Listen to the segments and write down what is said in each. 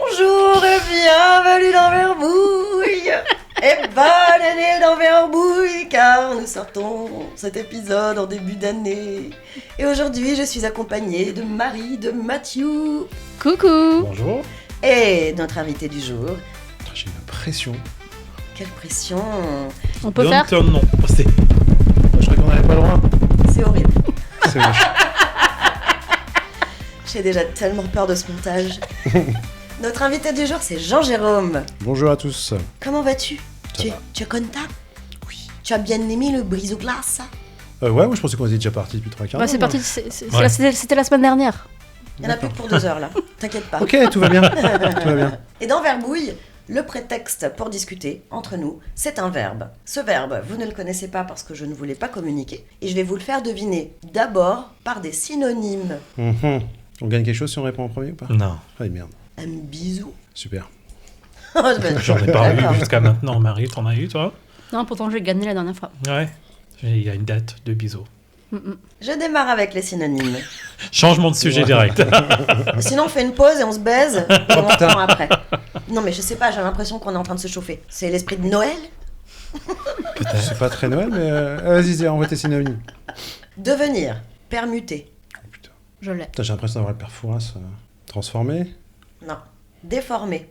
Bonjour et bienvenue dans Verbouille. Et bonne année dans Verbouille, car nous sortons cet épisode en début d'année. Et aujourd'hui, je suis accompagnée de Marie, de Mathieu. Coucou. Bonjour. Et notre invité du jour. J'ai une pression. Quelle pression. On peut faire Don't non. Je crois qu'on n'allait pas loin. C'est horrible. C'est moche. J'ai déjà tellement peur de ce montage. Notre invité du jour, c'est Jean-Jérôme. Bonjour à tous. Comment vas-tu? Ça va. Tu es content? Oui. Tu as bien aimé le brise-glace? Ouais, moi je pensais qu'on était déjà parti depuis 3 quarts Bah, d'heure, c'est moi. parti, Ouais. c'était la semaine dernière. Il n'y en a plus que pour 2 heures là, t'inquiète pas. Ok, tout va bien. Tout va bien. Et dans Verbouille, le prétexte pour discuter entre nous, c'est un verbe. Ce verbe, vous ne le connaissez pas parce que je ne voulais pas communiquer, et je vais vous le faire deviner d'abord par des synonymes. Mhm. On gagne quelque chose si on répond en premier ou pas? Non, Ah merde. Un bisou. Super. j'en ai pas D'accord. eu jusqu'à maintenant. Marie, t'en as eu, toi? Non, pourtant j'ai gagné la dernière fois. Ouais. Il y a une date de bisous. Je démarre avec les synonymes. Changement de sujet direct. Sinon, on fait une pause et on se baise, et on reprend après. Non mais je sais pas, j'ai l'impression qu'on est en train de se chauffer. C'est l'esprit de Noël? C'est pas très Noël, mais vas-y, envoie tes synonymes. Devenir, permuter, Oh putain. Je l'ai. Putain, j'ai l'impression d'avoir le père Fouras transformé. non. Déformer,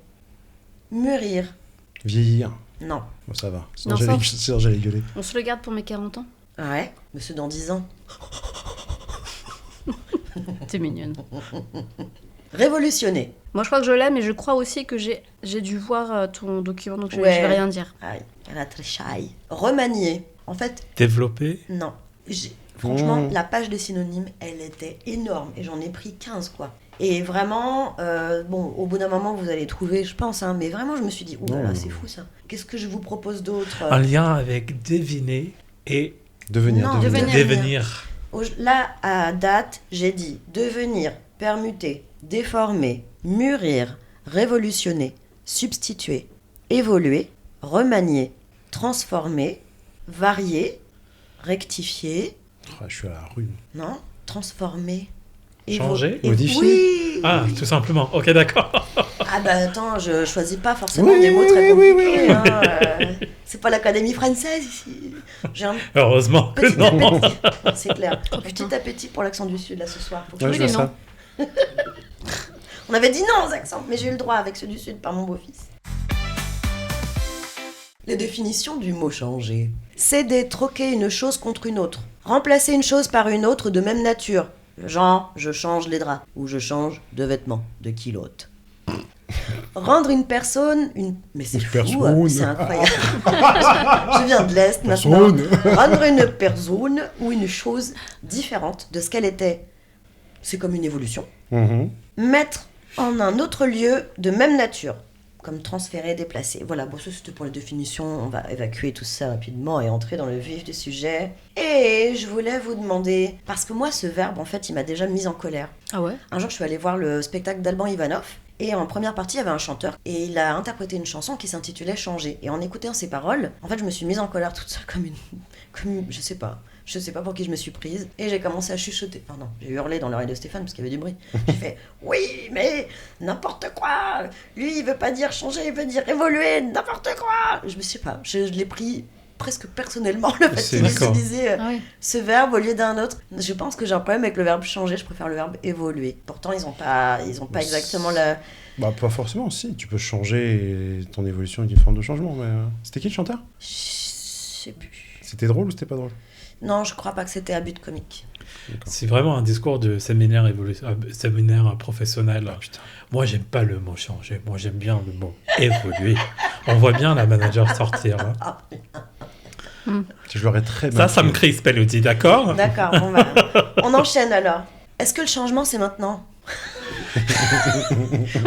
mûrir, Vieillir. non. Bon, ça va. Sinon, Non, j'allais gueuler. On se le garde pour mes 40 ans. Ouais, monsieur dans 10 ans. T'es mignonne. Révolutionner. Moi je crois que je l'ai, mais je crois aussi que j'ai dû voir ton document, donc je Ouais. vais rien dire. Aïe, elle a très shy. Remanier. En fait, Développer. non. Franchement, Mmh. la page des synonymes, elle était énorme. Et j'en ai pris 15, quoi. Et vraiment, bon, au bout d'un moment, vous allez trouver, je pense, hein, mais vraiment, je me suis dit, ouh là là, Non. c'est fou, ça. Qu'est-ce que je vous propose d'autre? Un lien avec deviner et Devenir. Non, devenir. devenir. Là, à date, j'ai dit devenir, permuter, déformer, mûrir, révolutionner, substituer, évoluer, remanier, transformer, varier, rectifier, Ah, je suis à la rue. non, transformer, Changer, modifier. Oui. Ah, tout simplement. Ok, d'accord. Ah bah attends, je choisis pas forcément Oui, des mots très oui, compliqués. oui. Hein, c'est pas l'Académie française ici. J'ai un Heureusement que petit non. appétit, c'est clair. Oh, Petit putain. appétit pour l'accent du Sud là ce soir. Faut que Ouais, je je me vois dise ça. non. On avait dit non aux accents, mais j'ai eu le droit avec ceux du Sud par mon beau-fils. Les définitions du mot changer. Céder, troquer une chose contre une autre. Remplacer une chose par une autre de même nature. Genre, je change les draps. Ou je change de vêtements, de kilotes. Rendre une personne une... Mais c'est Une fou, personne. c'est incroyable. Je viens de l'Est maintenant. Personne. Rendre une personne ou une chose différente de ce qu'elle était. C'est comme une évolution. Mhm. Mettre en un autre lieu de même nature, comme transférer, déplacer. Voilà, bon, ça c'était pour la définition. On va évacuer tout ça rapidement et entrer dans le vif du sujet. Et je voulais vous demander, parce que moi, ce verbe, en fait, il m'a déjà mise en colère. Ah ouais? Un jour, je suis allée voir le spectacle d'Alban Ivanov. Et en première partie, il y avait un chanteur. Et il a interprété une chanson qui s'intitulait Changer. Et en écoutant ses paroles, en fait, je me suis mise en colère toute seule comme je sais pas. Je sais pas pour qui je me suis prise. Et j'ai commencé à chuchoter. Pardon, j'ai hurlé dans l'oreille de Stéphane parce qu'il y avait du bruit. J'ai fait oui, mais n'importe quoi. Lui, il veut pas dire changer, il veut dire évoluer, n'importe quoi. Je sais pas. Je l'ai pris presque personnellement le fait C'est qu'il d'accord. utilisait Ah oui. ce verbe au lieu d'un autre. Je pense que j'ai un problème avec le verbe changer. Je préfère le verbe évoluer. Pourtant, ils ont pas exactement la. Bah, pas forcément, si. Tu peux changer ton évolution avec une forme de changement. Mais c'était qui le chanteur? Je sais plus. C'était drôle ou c'était pas drôle? Non, je crois pas que c'était à but comique. C'est vraiment un discours de séminaire, séminaire professionnel. Ah, putain. Moi, j'aime pas le mot changer. Moi, j'aime bien le mot évoluer. On voit bien la manager sortir. Hein. Je l'aurais très bien. Ça me crispe, Elodie, d'accord? D'accord, bon bah, on enchaîne alors. Est-ce que le changement c'est maintenant?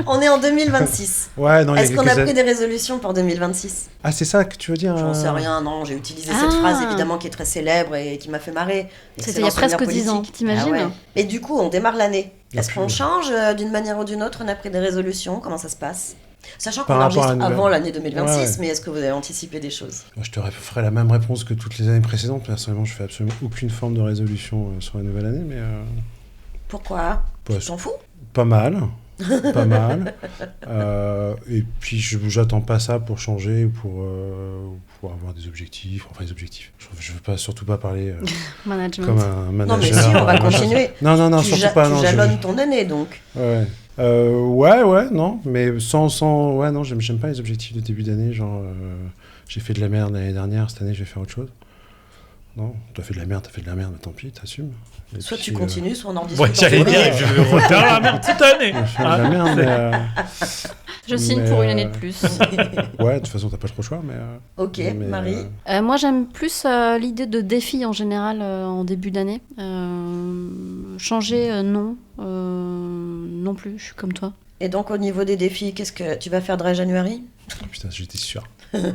On est en 2026. Ouais, non, il y a Est-ce qu'on a quelques pris années. des résolutions pour 2026? Ah, c'est ça que tu veux dire? J'en sais rien, non, j'ai utilisé Ah. cette phrase évidemment qui est très célèbre et qui m'a fait marrer. C'était il y a Excellent presque souvenir 10 ans, politique. t'imagines? Ah ouais. Et du coup, on démarre l'année. La Est-ce qu'on pub. change d'une manière ou d'une autre? On a pris des résolutions, comment ça se passe? Sachant qu'on Par rapport à enregistre la nouvelle. avant l'année 2026, Ouais, ouais. mais est-ce que vous avez anticipé des choses? Moi, je te ferai la même réponse que toutes les années précédentes. Personnellement, je fais absolument aucune forme de résolution sur la nouvelle année, mais Pourquoi? Ouais, Tu t'en fous? pas mal. pas mal. Et puis, j'attends pas ça pour changer ou pour avoir des objectifs. Enfin, les objectifs. Je veux surtout pas parler Management. comme un manager. Non, mais si, on va continuer. Non, Tu surtout pas. tu Non, jalonnes ton année, donc. Ouais. Non, mais ouais, non, j'aime pas les objectifs de début d'année, genre, j'ai fait de la merde l'année dernière, cette année, je vais faire autre chose. Non, t'as fait de la merde, mais tant pis, t'assumes. Et Soit puis, tu continues, soit on en discute. Ouais, j'allais ensemble. dire, je vais refaire la merde toute l'année. Je fais de la merde, mais... Je signe mais, pour une année de plus. Ouais, de toute façon, t'as pas trop le choix, mais... Ok, mais, Marie. Moi, j'aime plus l'idée de défi en général en début d'année. Changer, non. Non plus, je suis comme toi. Et donc, au niveau des défis, qu'est-ce que tu vas faire dry January? Putain, j'étais sûr.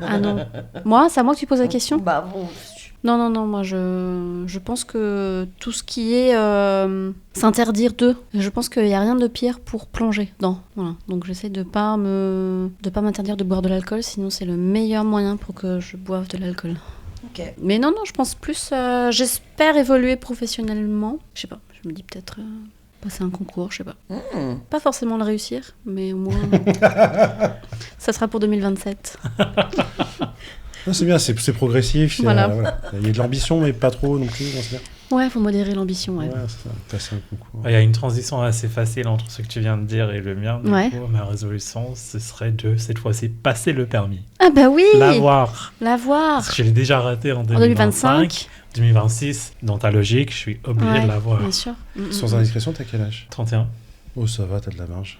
Ah non. Moi, c'est à moi que tu poses la question? Bah bon. Non, moi je pense que tout ce qui est s'interdire je pense qu'il n'y a rien de pire pour plonger dans. Voilà. Donc j'essaie de pas m'interdire de boire de l'alcool, sinon c'est le meilleur moyen pour que je boive de l'alcool. Ok. Mais non, je pense plus, j'espère évoluer professionnellement. Je sais pas, je me dis peut-être passer un concours, je sais pas. Pas forcément le réussir, mais au moins ça sera pour 2027. Non, c'est bien, c'est progressif. Voilà. Voilà. Il y a de l'ambition, mais pas trop non plus. Non, c'est bien. Ouais, faut modérer l'ambition, ouais. Ouais, c'est ça. Passer un concours. Il y a une transition assez facile entre ce que tu viens de dire et le mien. Du Ouais. coup, ma résolution, ce serait de, cette fois-ci, passer le permis. Ah bah oui, L'avoir. l'avoir. Je l'ai déjà raté en En 2025. 2025. 2026, dans ta logique, je suis obligé Ouais, de l'avoir. bien sûr. Sans indiscrétion, t'as quel âge? 31. Oh, ça va, t'as de la marge.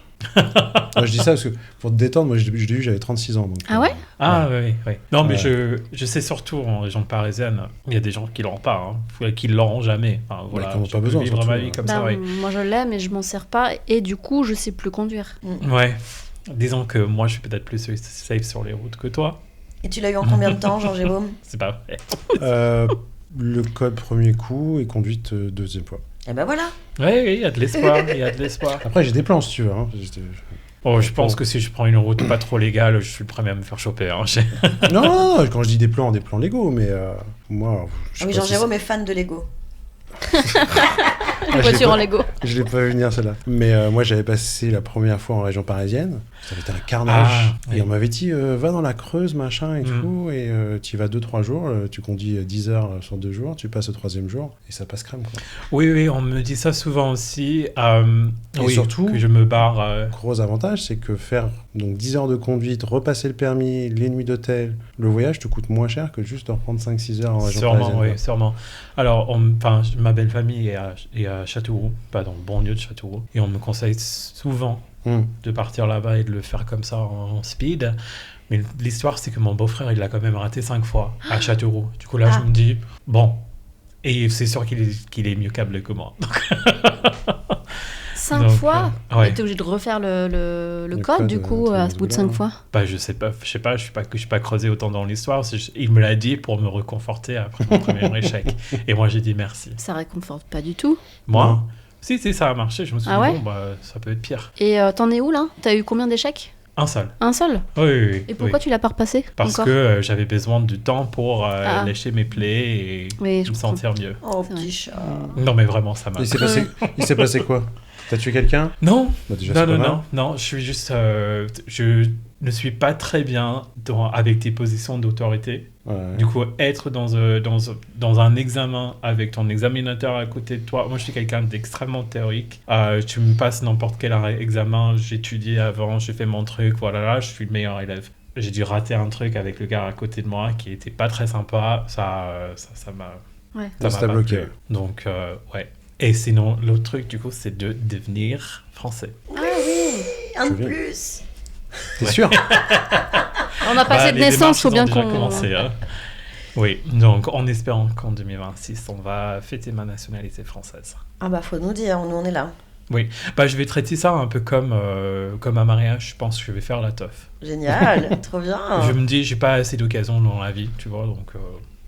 Moi, je dis ça parce que pour te détendre, moi, je l'ai eu, j'avais 36 ans. Donc, Ah ouais? Ah oui. Non, mais Ouais. je sais surtout en région parisienne, il y a des gens qui l'auront pas, qui l'auront jamais. Enfin, voilà, qui en ont je pas peux besoin, vivre surtout, ma vie comme ça, Bah, ouais. moi je l'ai, mais je m'en sers pas et du coup je sais plus conduire. Ouais. Disons que moi, je suis peut-être plus safe sur les routes que toi. Et tu l'as eu en combien de temps, Jean-Jérôme? C'est pas vrai. Le code premier coup et conduite deuxième fois. Eh ben voilà. Ouais, il y a de l'espoir, il y a de l'espoir. Après, j'ai des plans si tu veux. Hein. Oh, je pense que si je prends une route pas trop légale, je suis le premier à me faire choper. Hein. Non, quand je dis des plans légaux, mais moi. je sais Ah oui, pas Jean-Jérôme est fan de Lego. je l'ai Voiture pas- en Lego. Je l'ai pas vu venir celle-là. Mais moi, j'avais passé la première fois en région parisienne. Ça avait été un carnage. Ah, et oui. on m'avait dit, va dans la Creuse, machin et Mm. tout. Et tu y vas 2-3 jours. Tu conduis 10 heures sur 2 jours. Tu passes au 3e jour. Et ça passe crème, quoi. Oui, on me dit ça souvent aussi. Et Oui, surtout- que je me barre. Gros avantage, c'est que faire donc 10 heures de conduite, repasser le permis, les nuits d'hôtel, le voyage te coûte moins cher que juste de reprendre 5-6 heures en région Sûrement, parisienne. oui, quoi. sûrement. Alors, ma belle famille est à Châteauroux, pas dans le banlieue de Châteauroux. Et on me conseille souvent de partir là-bas et de le faire comme ça en speed. Mais l'histoire, c'est que mon beau-frère, il l'a quand même raté 5 fois à Châteauroux. Du coup, là, Ah. je me dis, bon. Et c'est sûr qu'il est mieux câblé que moi. 5 Donc, fois ouais. Et t'es obligé de refaire le Le code code, du coup tous à les ce bout de secondes, 5 fois. Bah, je sais pas, je suis pas creusé autant dans l'histoire. Il me l'a dit pour me reconforter après mon premier échec. Et moi, j'ai dit merci. Ça réconforte pas du tout. Moi, Non. si, ça a marché. Je me suis Ah dit, ouais bon, bah, ça peut être pire. Et t'en es où là? T'as eu combien d'échecs? Un seul. Un seul? Oui. Et pourquoi tu l'as pas repassé Parce encore? que j'avais besoin du temps pour Ah. lécher mes plaies et Oui, je me comprends. sentir mieux. Oh, C'est petit chat. Non, mais vraiment, ça m'a. Il s'est passé quoi? T'as tué quelqu'un? Non, Bah, déjà, c'est pas mal. non, je suis juste. Je ne suis pas très bien avec tes positions d'autorité. Ouais. Du coup, être dans un examen avec ton examinateur à côté de toi, moi je suis quelqu'un d'extrêmement théorique. Tu me passes n'importe quel examen, j'ai étudié avant, j'ai fait mon truc, voilà, je suis le meilleur élève. J'ai dû rater un truc avec le gars à côté de moi qui était pas très sympa, ça m'a. Ouais. Ça m'a t'a pas bloqué. plu. Donc, ouais. Et sinon, l'autre truc, du coup, c'est de devenir français. Ah oui, un de Je viens. plus. T'es sûr? On a passé de les naissance, faut bien démarches, ils ont déjà qu'on. commencé, hein. Oui, donc en espérant qu'en 2026, on va fêter ma nationalité française. Ah bah faut nous dire, nous on est là. Bah, je vais traiter ça un peu comme un mariage. Je pense que je vais faire la teuf. Génial, trop bien. Je me dis, j'ai pas assez d'occasions dans la vie, tu vois, donc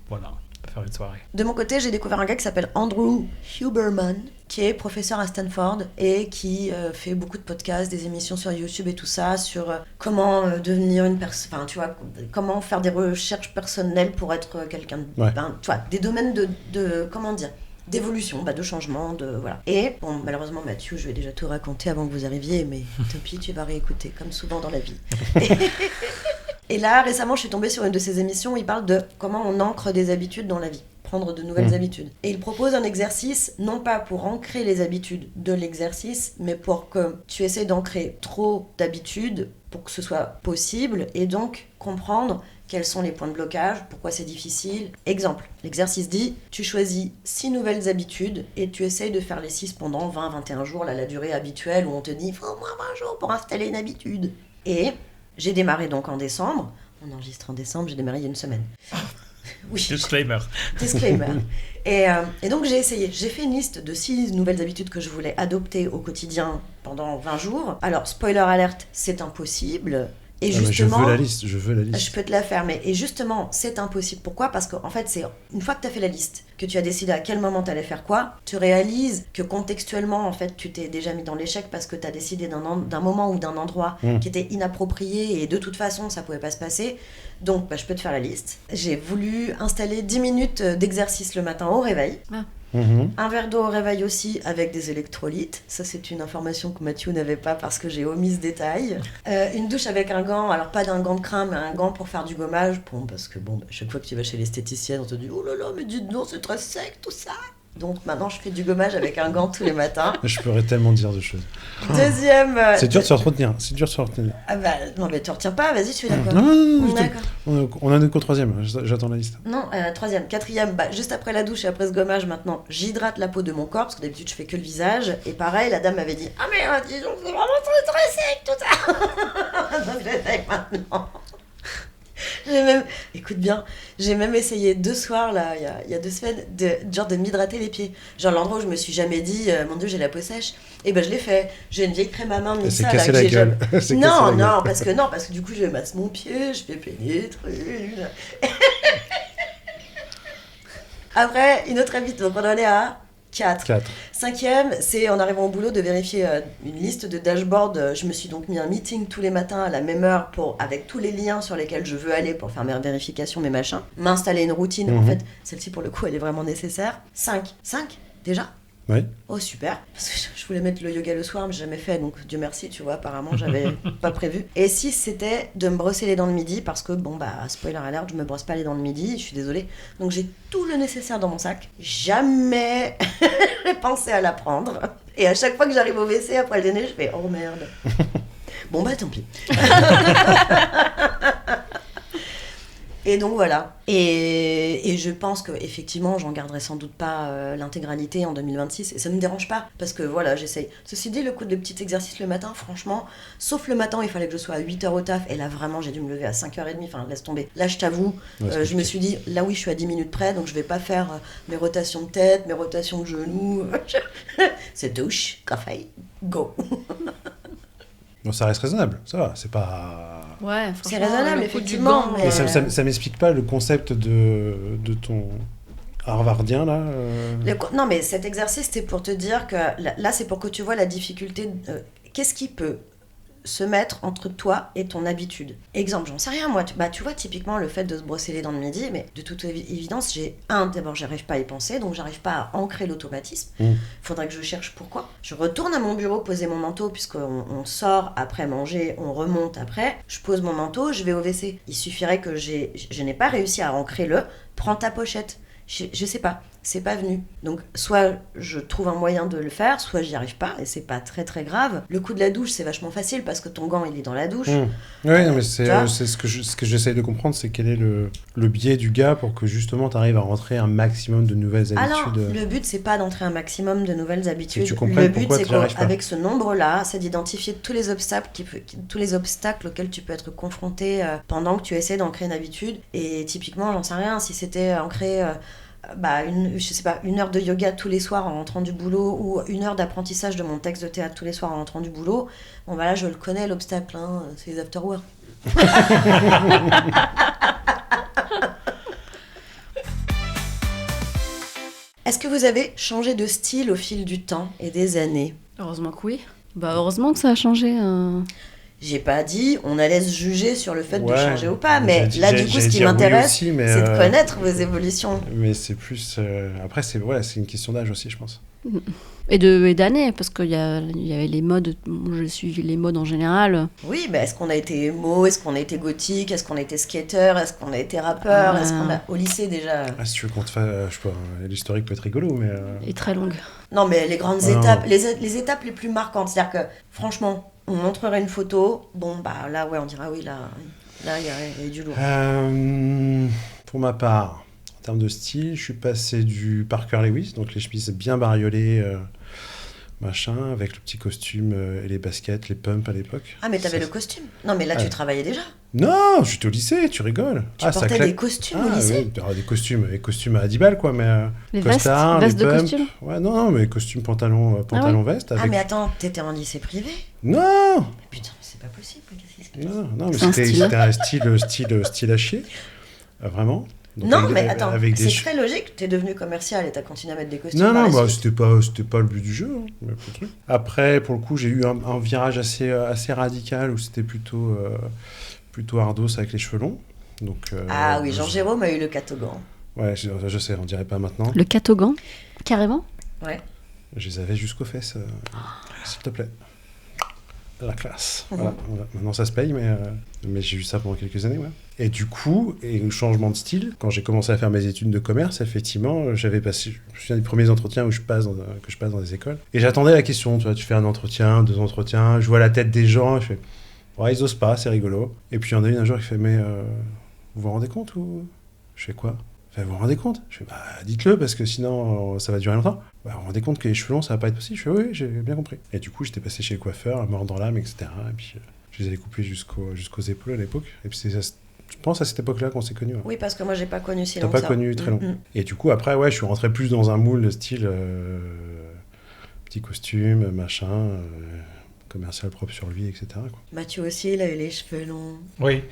voilà, on va faire une soirée. De mon côté, j'ai découvert un gars qui s'appelle Andrew Huberman, qui est professeur à Stanford et qui fait beaucoup de podcasts, des émissions sur YouTube et tout ça, sur comment devenir une personne, enfin tu vois, comment faire des recherches personnelles pour être quelqu'un de... Ouais. Ben, tu vois, des domaines de comment dire, d'évolution, de changement, voilà. Et bon, malheureusement, Mathieu, je vais déjà tout raconter avant que vous arriviez, mais tant pis, tu vas réécouter, comme souvent dans la vie. Et là, récemment, je suis tombée sur une de ses émissions où il parle de comment on ancre des habitudes dans la vie, prendre de nouvelles habitudes. Et il propose un exercice, non pas pour ancrer les habitudes de l'exercice, mais pour que tu essaies d'ancrer trop d'habitudes pour que ce soit possible, et donc comprendre quels sont les points de blocage, pourquoi c'est difficile. Exemple, l'exercice dit, tu choisis 6 nouvelles habitudes et tu essayes de faire les 6 pendant 20-21 jours, là, la durée habituelle où on te dit, il faut au moins 20 jours pour installer une habitude. Et j'ai démarré donc en décembre, on enregistre en décembre, j'ai démarré il y a une semaine. Oui. Disclaimer. Disclaimer. Et donc j'ai essayé, j'ai fait une liste de 6 nouvelles habitudes que je voulais adopter au quotidien pendant 20 jours. Alors, spoiler alerte, c'est impossible. Et justement, je veux la liste. Je peux te la faire, mais et justement, c'est impossible. Pourquoi ? Parce qu'en fait, c'est une fois que tu as fait la liste, que tu as décidé à quel moment tu allais faire quoi, tu réalises que contextuellement, en fait, tu t'es déjà mis dans l'échec parce que tu as décidé d'un moment ou d'un endroit qui était inapproprié et de toute façon, ça pouvait pas se passer. Donc, je peux te faire la liste. J'ai voulu installer 10 minutes d'exercice le matin au réveil. Un verre d'eau au réveil aussi avec des électrolytes. Ça, c'est une information que Mathieu n'avait pas parce que j'ai omis ce détail. Une douche avec un gant, alors pas d'un gant de crin, mais un gant pour faire du gommage. Bon, parce que chaque fois que tu vas chez l'esthéticienne, on te dit « Oh là là, mais dites donc, c'est très sec tout ça !» Donc maintenant, je fais du gommage avec un gant tous les matins. Je pourrais tellement dire de choses. Deuxième... C'est dur de se retenir. Ah bah, non, mais tu retiens pas, vas-y, tu fais d'accord. Non, D'accord. on en est qu'au 3e, j'attends la liste. Non, 3e, 4e, juste après la douche et après ce gommage, maintenant, j'hydrate la peau de mon corps, parce que d'habitude, je fais que le visage. Et pareil, la dame m'avait dit « Ah mais dis donc, c'est vraiment très sec tout ça !» Donc j'essaye maintenant. Écoute bien, j'ai même essayé 2 soirs, là, il y a 2 semaines, de m'hydrater les pieds. Genre l'endroit où je me suis jamais dit, mon Dieu, j'ai la peau sèche. Et ben je l'ai fait. J'ai une vieille crème à main, mais ça, là, cassé la gueule. Non, parce que du coup, je masse mon pied, je fais pénétrer. Après, une autre habitude, donc on en est à 4. 5e, c'est en arrivant au boulot de vérifier une liste de dashboard. Je me suis donc mis un meeting tous les matins à la même heure avec tous les liens sur lesquels je veux aller pour faire mes vérifications, mes machins. M'installer une routine. En fait, celle-ci pour le coup, elle est vraiment nécessaire. 5 déjà. Oui. Oh super, parce que je voulais mettre le yoga le soir mais j'ai jamais fait, donc Dieu merci, tu vois, apparemment j'avais pas prévu. Et 6, c'était de me brosser les dents le midi, parce que spoiler alert, je me brosse pas les dents le midi, je suis désolée. Donc j'ai tout le nécessaire dans mon sac, jamais j'ai pensé à la prendre. Et à chaque fois que j'arrive au WC après le dîner, je fais oh merde. Bon tant pis. Et donc voilà. Et je pense qu'effectivement, j'en garderai sans doute pas l'intégralité en 2026. Et ça ne me dérange pas, parce que voilà, j'essaye. Ceci dit, le coup de petits exercices le matin, franchement, sauf le matin, il fallait que je sois à 8h au taf. Et là, vraiment, j'ai dû me lever à 5h30. Enfin, laisse tomber. Là, je t'avoue, je me suis dit, là oui, je suis à 10 minutes près, donc je vais pas faire mes rotations de tête, mes rotations de genoux. C'est douche, café, go. Donc ça reste raisonnable, ça va, c'est pas... Ouais, c'est raisonnable, effectivement. Mais ça m'explique pas le concept de ton harvardien, là Non, mais cet exercice, c'est pour te dire que... Là, c'est pour que tu vois la difficulté... Qu'est-ce qui peut se mettre entre toi et ton habitude. Exemple, j'en sais rien, moi. Tu vois, typiquement, le fait de se brosser les dents le midi, mais de toute évidence, d'abord, j'arrive pas à y penser, donc j'arrive pas à ancrer l'automatisme. Faudrait que je cherche pourquoi. Je retourne à mon bureau, poser mon manteau, puisqu'on sort après manger, on remonte après. Je pose mon manteau, je vais au WC. Il suffirait que je n'ai pas réussi à ancrer prends ta pochette. Je sais pas, c'est pas venu. Donc, soit je trouve un moyen de le faire, soit j'y arrive pas, et c'est pas très très grave. Le coup de la douche, c'est vachement facile parce que ton gant, il est dans la douche. Oui, non, mais c'est ce que j'essaye de comprendre, c'est quel est le biais du gars pour que justement tu arrives à rentrer un maximum de nouvelles habitudes. Alors, le but, c'est pas d'entrer un maximum de nouvelles habitudes. Et tu comprennes le but, c'est pas. qu'avec ce nombre-là, c'est d'identifier tous les obstacles auxquels tu peux être confronté pendant que tu essaies d'ancrer une habitude. Et typiquement, j'en sais rien, si c'était ancré... une heure de yoga tous les soirs en rentrant du boulot ou une heure d'apprentissage de mon texte de théâtre tous les soirs en rentrant du boulot, là je le connais l'obstacle, c'est les afterwork. Est-ce que vous avez changé de style au fil du temps et des années ? Heureusement que oui. Heureusement que ça a changé. J'ai pas dit on allait se juger sur le fait de Ouais. changer ou pas, mais J'ai- là j'ai- du coup j'allais ce qui dire oui m'intéresse aussi, mais, c'est de connaître vos évolutions. Mais c'est plus... Après, c'est une question d'âge aussi, je pense. Et d'années, parce qu'il y avait les modes, je suis les modes en général. Oui, mais est-ce qu'on a été émo, est-ce qu'on a été gothique, est-ce qu'on a été skater, est-ce qu'on a été rappeur, est-ce qu'on a au lycée déjà. Ah, si tu veux qu'on te fasse... je sais pas, l'historique peut être rigolo, mais... Et très longue. Non, mais les grandes Ah, non. étapes, les étapes les plus marquantes, c'est-à-dire que franchement, on montrerait une photo, bon bah là ouais, on dira oui là il y a eu du lourd. Pour ma part, en termes de style, je suis passé du Parker Lewis, donc les chemises bien bariolées, machin, avec le petit costume et les baskets, les pumps à l'époque. Ah mais t'avais Ça, le costume. Non mais là tu Ouais. travaillais déjà. Non, j'étais au lycée, tu rigoles. Tu ça portais claque. des costumes Ah, au lycée. oui, alors, des costumes à 10 balles, quoi, mais Les vestes, costard, vestes les de pumps. costume. Ouais, non, mais costume, pantalon, veste. Ah Avec... mais attends, t'étais en lycée privé. Non, Mais putain, mais c'est pas possible. Qu'est-ce qui se passe non, mais C'est un c'était un style à chier, vraiment. Donc, Non avec- mais attends, avec des c'est très logique. T'es devenu commercial et t'as continué à mettre des costumes. Non, par non, la bah, suite. c'était pas le but du jeu. Hein, mais pas de truc. Après, pour le coup, j'ai eu un virage assez radical où c'était plutôt ardos avec les cheveux longs. Donc, Ah oui, Jean-Jérôme a eu le catogan. Ouais, je sais, on dirait pas maintenant. Le catogan, carrément. Ouais. Je les avais jusqu'aux fesses, s'il te plaît. La classe. Voilà. Maintenant, ça se paye, mais j'ai eu ça pendant quelques années, ouais. Et du coup, le changement de style, quand j'ai commencé à faire mes études de commerce, effectivement, j'avais passé, je me souviens des premiers entretiens que je passe dans des écoles. Et j'attendais la question, tu vois, tu fais un entretien, 2 entretiens, je vois la tête des gens, je fais, ouais, ils osent pas, c'est rigolo. Et puis il y en a une un jour qui fait, mais vous vous rendez compte ou... Je fais quoi? Vous vous rendez compte? Je fais, bah dites-le parce que sinon ça va durer longtemps. Bah, vous vous rendez compte que les cheveux longs ça va pas être possible? Je fais, oui, j'ai bien compris. Et du coup, j'étais passé chez le coiffeur, mort dans l'âme, etc. Et puis je les avais coupés jusqu'aux épaules à l'époque. Et puis je pense à cette époque-là qu'on s'est connus. Ouais. Oui, parce que moi j'ai pas connu si T'as long pas que ça. connu très long. Mm, mm. Et du coup, après, ouais, je suis rentré plus dans un moule de style petit costume, machin, commercial propre sur lui, etc. quoi. Mathieu aussi, il a eu les cheveux longs. Oui.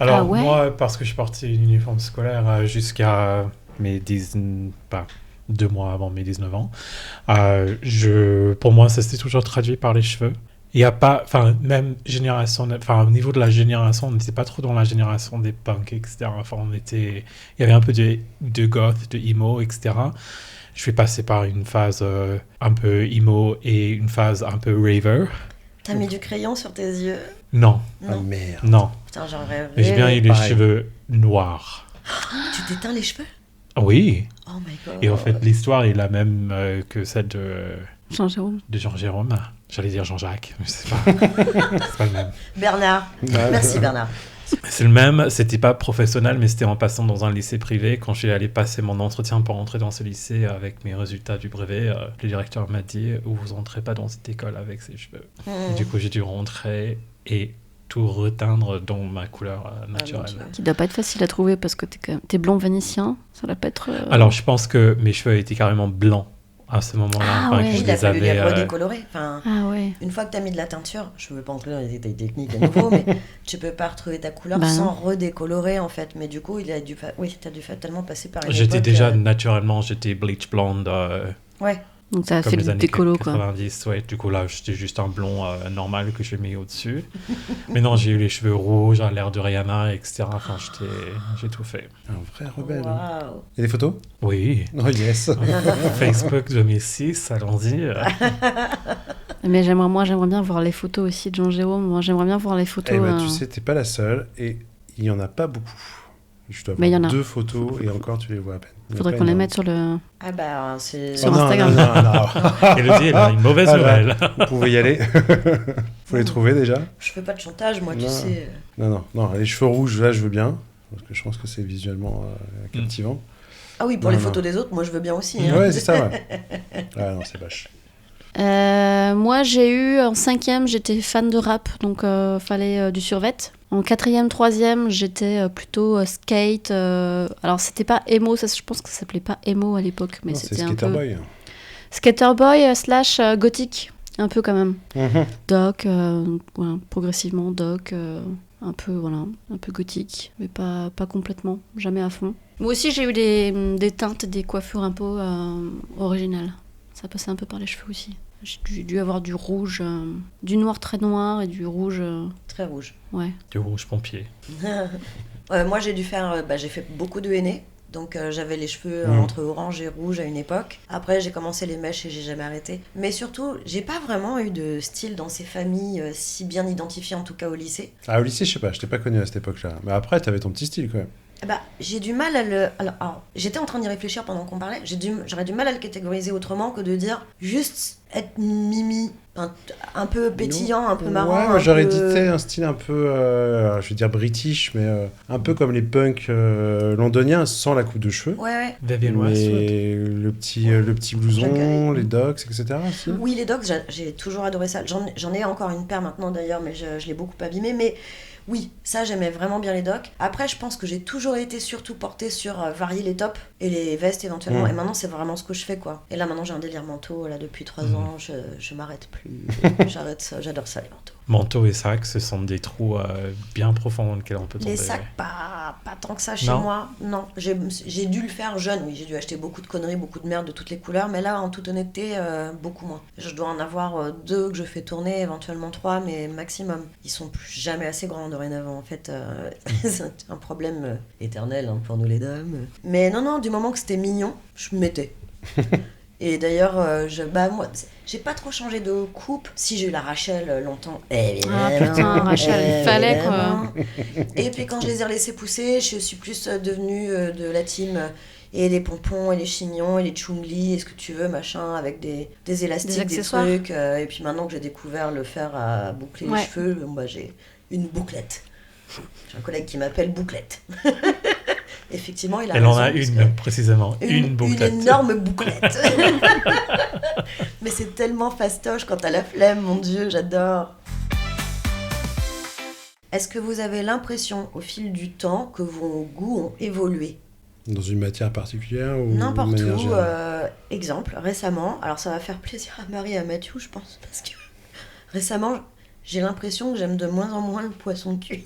Alors, Ah ouais. moi, parce que je portais une uniforme scolaire jusqu'à mes 2 mois avant mes 19 ans, pour moi, ça s'était toujours traduit par les cheveux. Il n'y a pas, enfin, même génération, enfin, au niveau de la génération, on n'était pas trop dans la génération des punks, etc. Enfin, il y avait un peu de goth, de emo, etc. Je suis passé par une phase un peu emo et une phase un peu raver. T'as mis du crayon sur tes yeux? Non, Ah Non. merde. non. Putain, j'en rêve. Mais j'ai bien eu les pareil. cheveux noirs. Tu t'éteins les cheveux? Oui. Oh my god. Et en fait, l'histoire est la même que celle de Jean-Jérôme. Jean-Jérôme. J'allais dire Jean-Jacques, mais c'est pas, c'est pas le même. Bernard. Merci Bernard. C'est le même, c'était pas professionnel, mais c'était en passant dans un lycée privé. Quand je suis allé passer mon entretien pour entrer dans ce lycée avec mes résultats du brevet, le directeur m'a dit « Vous entrez pas dans cette école avec ces cheveux. Et du coup, j'ai dû rentrer et tout reteindre dans ma couleur naturelle. mon Dieu. Qui doit pas être facile à trouver parce que t'es blond vénitien. Ça doit pas être. Alors, je pense que mes cheveux étaient carrément blancs à ce moment-là. Ah Enfin, ouais. que je Il a les fallu les avais, redécolorer. Enfin, Ah ouais. une fois que t'as mis de la teinture, je veux pas entrer dans les détails techniques à nouveau, mais tu peux pas retrouver ta couleur Bah non. sans redécolorer en fait. Mais du coup, oui, t'as dû tellement passer par une J'étais époque, déjà naturellement, j'étais bleach blonde. Ouais. Donc ça a Comme fait les le années décolo quoi. 90, ouais. Du coup, là, j'étais juste un blond normal que j'ai mis au-dessus. Mais non, j'ai eu les cheveux rouges, à l'air de Rihanna, etc. Enfin, j'ai tout fait. Un vrai rebelle. Waouh. Il y a des photos? Oui. Oh yes. Facebook 2006, allons-y. Mais j'aimerais bien voir les photos aussi de Jean-Jérôme. Moi, j'aimerais bien voir les photos. Eh ben, tu sais, t'es pas la seule et il y en a pas beaucoup. Je dois Mais il y avoir en a. 2 photos et encore tu les vois à peine. Il y en a Faudrait pas qu'on les énorme. mette sur le. Ah bah, c'est. Sur Oh, non, Instagram. non, non. Elodie, elle a une mauvaise Ah, nouvelle. Vous pouvez y aller. Faut les trouver déjà. Je fais pas de chantage, moi, tu Non. sais. Non, les cheveux rouges, là, je veux bien. Parce que je pense que c'est visuellement captivant. Ah oui, pour Non, les non. photos des autres, moi je veux bien aussi. hein. Ouais, c'est ça, ouais. Ah non, c'est vache. Moi, j'ai eu en 5e, j'étais fan de rap, donc fallait du survêt. En 4e, 3e, j'étais plutôt skate. Alors, c'était pas emo, ça, je pense que ça s'appelait pas emo à l'époque, mais Non, c'est c'était un Skater peu Boy. skater boy slash gothique, un peu quand même. Mhm. Doc, voilà, progressivement doc, un peu gothique, mais pas complètement, jamais à fond. Moi aussi, j'ai eu des teintes, des coiffures un peu originales. Ça passait un peu par les cheveux aussi. J'ai dû avoir du rouge, du noir très noir et du rouge. Très rouge. Ouais. Du rouge pompier. Moi, j'ai dû faire... j'ai fait beaucoup de henné. Donc j'avais les cheveux entre orange et rouge à une époque. Après j'ai commencé les mèches et j'ai jamais arrêté. Mais surtout, j'ai pas vraiment eu de style dans ces familles si bien identifiées, en tout cas au lycée. Ah, au lycée, je sais pas, je t'ai pas connu à cette époque-là. Mais après, t'avais ton petit style quand même. J'ai du mal à le... Alors, j'étais en train d'y réfléchir pendant qu'on parlait. J'aurais du mal à le catégoriser autrement que de dire juste être mimi, un peu pétillant, un peu marrant. Ouais, moi j'aurais dit un style un peu, je vais dire british, mais un peu comme les punks londoniens sans la coupe de cheveux. Ouais. Vivienne Westwood. Mais le petit blouson, les docks, etc. aussi. Oui, les dogs, j'ai toujours adoré ça. J'en ai encore une paire maintenant d'ailleurs, mais je l'ai beaucoup abîmée. Mais oui, ça j'aimais vraiment bien les docks. Après, je pense que j'ai toujours été surtout portée sur varier les tops et les vestes éventuellement. Et maintenant, c'est vraiment ce que je fais, quoi. Et là, maintenant, j'ai un délire manteau. Là, depuis 3 ans, je m'arrête plus. J'arrête ça. J'adore ça, les manteaux. Manteau et sac, ce sont des trous bien profonds dans lesquels on peut tomber. Les sacs, pas tant que ça chez moi. Non, j'ai dû le faire jeune, oui. J'ai dû acheter beaucoup de conneries, beaucoup de merde de toutes les couleurs. Mais là, en toute honnêteté, beaucoup moins. Je dois en avoir 2 que je fais tourner, éventuellement 3, mais maximum. Ils sont plus jamais assez grands dorénavant. En fait, c'est un problème éternel pour nous les dames. Mais non, du moment que c'était mignon, je me mettais. Et d'ailleurs, moi, j'ai pas trop changé de coupe. Si j'ai eu la Rachel longtemps. Ah putain, Rachel, il fallait quoi. Et puis quand je les ai laissés pousser, je suis plus devenue de la team. Et les pompons, et les chignons, et les chungli, et ce que tu veux, machin, avec des élastiques, des trucs. Et puis maintenant que j'ai découvert le fer à boucler les cheveux, j'ai une bouclette. J'ai un collègue qui m'appelle Bouclette. Effectivement, il a Elle raison. en a une, précisément. Une bouclette. Une énorme bouclette. Mais c'est tellement fastoche quand t'as la flemme, mon Dieu, j'adore. Est-ce que vous avez l'impression, au fil du temps, que vos goûts ont évolué ? Dans une matière particulière ou n'importe de manière où. générale Exemple, récemment, alors ça va faire plaisir à Marie et à Mathieu, je pense, parce que récemment, j'ai l'impression que j'aime de moins en moins le poisson cuit.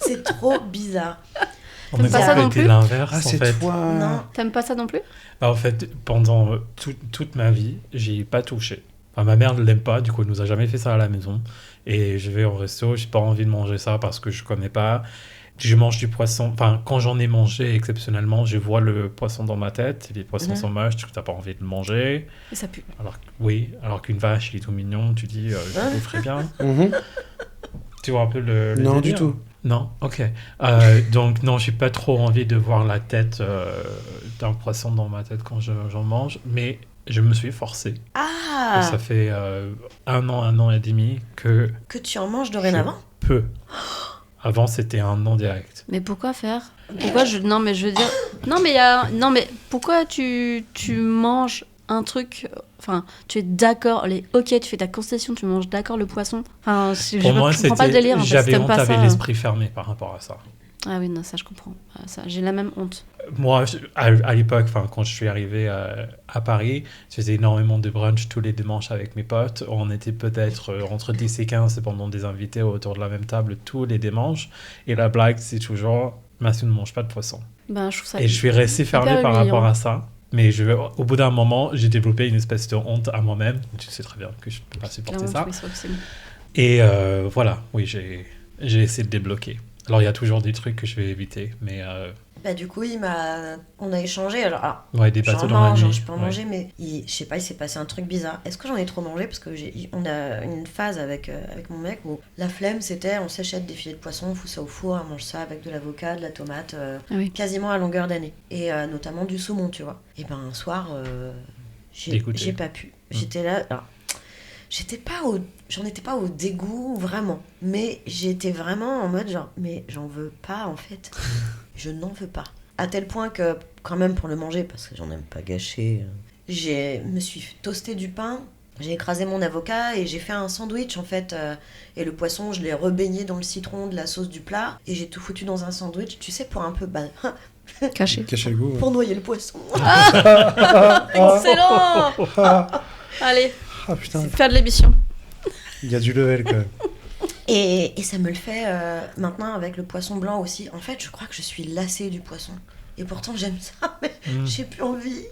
C'est trop bizarre. On a pas ça non plus l'inverse, Ah, c'est en fait. toi. Non. T'aimes pas ça non plus ? En fait, pendant toute ma vie, j'y ai pas touché. Enfin, ma mère ne l'aime pas, du coup, elle nous a jamais fait ça à la maison. Et je vais au resto, j'ai pas envie de manger ça parce que je connais pas. Je mange du poisson. Enfin, quand j'en ai mangé exceptionnellement, je vois le poisson dans ma tête. Les poissons sont moches, tu n'as pas envie de le manger. Et ça pue. Alors qu'une vache, il est tout mignon, tu dis, je le ferai bien. Mhm. Tu vois un peu le Non, délire. du tout. Non, ok. Donc non, j'ai pas trop envie de voir la tête d'un poisson dans ma tête quand j'en mange, mais je me suis forcé. Ah, Et ça fait 1 an et demi que tu en manges dorénavant ? je peux. Avant, c'était 1 an direct. Mais pourquoi faire ? Non, mais je veux dire... Non, mais pourquoi tu manges un truc... Enfin, tu es d'accord, ok, tu fais ta concession, tu manges d'accord le poisson. Enfin, je comprends pas le délire. En fait, J'avais si t'aimes honte, pas j'avais ça. l'esprit fermé par rapport à ça. Ah oui, non, ça je comprends. Ça, j'ai la même honte. Moi, à l'époque, quand je suis arrivé à Paris, je faisais énormément de brunch tous les dimanches avec mes potes. On était peut-être entre 10 et 15 pendant des invités autour de la même table tous les dimanches. Et la blague, c'est toujours « Mathieu ne mange pas de poisson Ben, je trouve ça Et je suis resté fermé hyper par humiliant. rapport à ça. Mais au bout d'un moment, j'ai développé une espèce de honte à moi-même. Tu sais très bien que je ne peux pas supporter Clairement, ça. je trouve ça Et voilà, oui, j'ai essayé de débloquer. Alors, il y a toujours des trucs que je vais éviter, mais... Du coup, on a échangé. Alors, ouais, des bateaux j'en dans la mange, nuit. je peux en manger, mais je sais pas, il s'est passé un truc bizarre. Est-ce que j'en ai trop mangé ? Parce que on a une phase avec mon mec où la flemme, c'était on s'achète des filets de poisson, on fout ça au four, on mange ça avec de l'avocat, de la tomate, quasiment à longueur d'année. Et notamment du saumon, tu vois. Et un soir, j'ai pas pu. J'étais là... Alors, j'en étais pas au dégoût, vraiment. Mais j'étais vraiment en mode genre, mais j'en veux pas, en fait. Je n'en veux pas. À tel point que, quand même, pour le manger, parce que j'en aime pas gâcher, me suis toasté du pain, j'ai écrasé mon avocat et j'ai fait un sandwich, en fait. Et le poisson, je l'ai rebaigné dans le citron de la sauce du plat. Et j'ai tout foutu dans un sandwich, tu sais, pour un peu... caché. Cacher le goût. pour noyer le poisson. Excellent. Allez, Ah putain, faire de l'émission. il y a du level quand même. Et ça me le fait maintenant avec le poisson blanc aussi. En fait, je crois que je suis lassée du poisson. Et pourtant, j'aime ça, mais j'ai plus envie.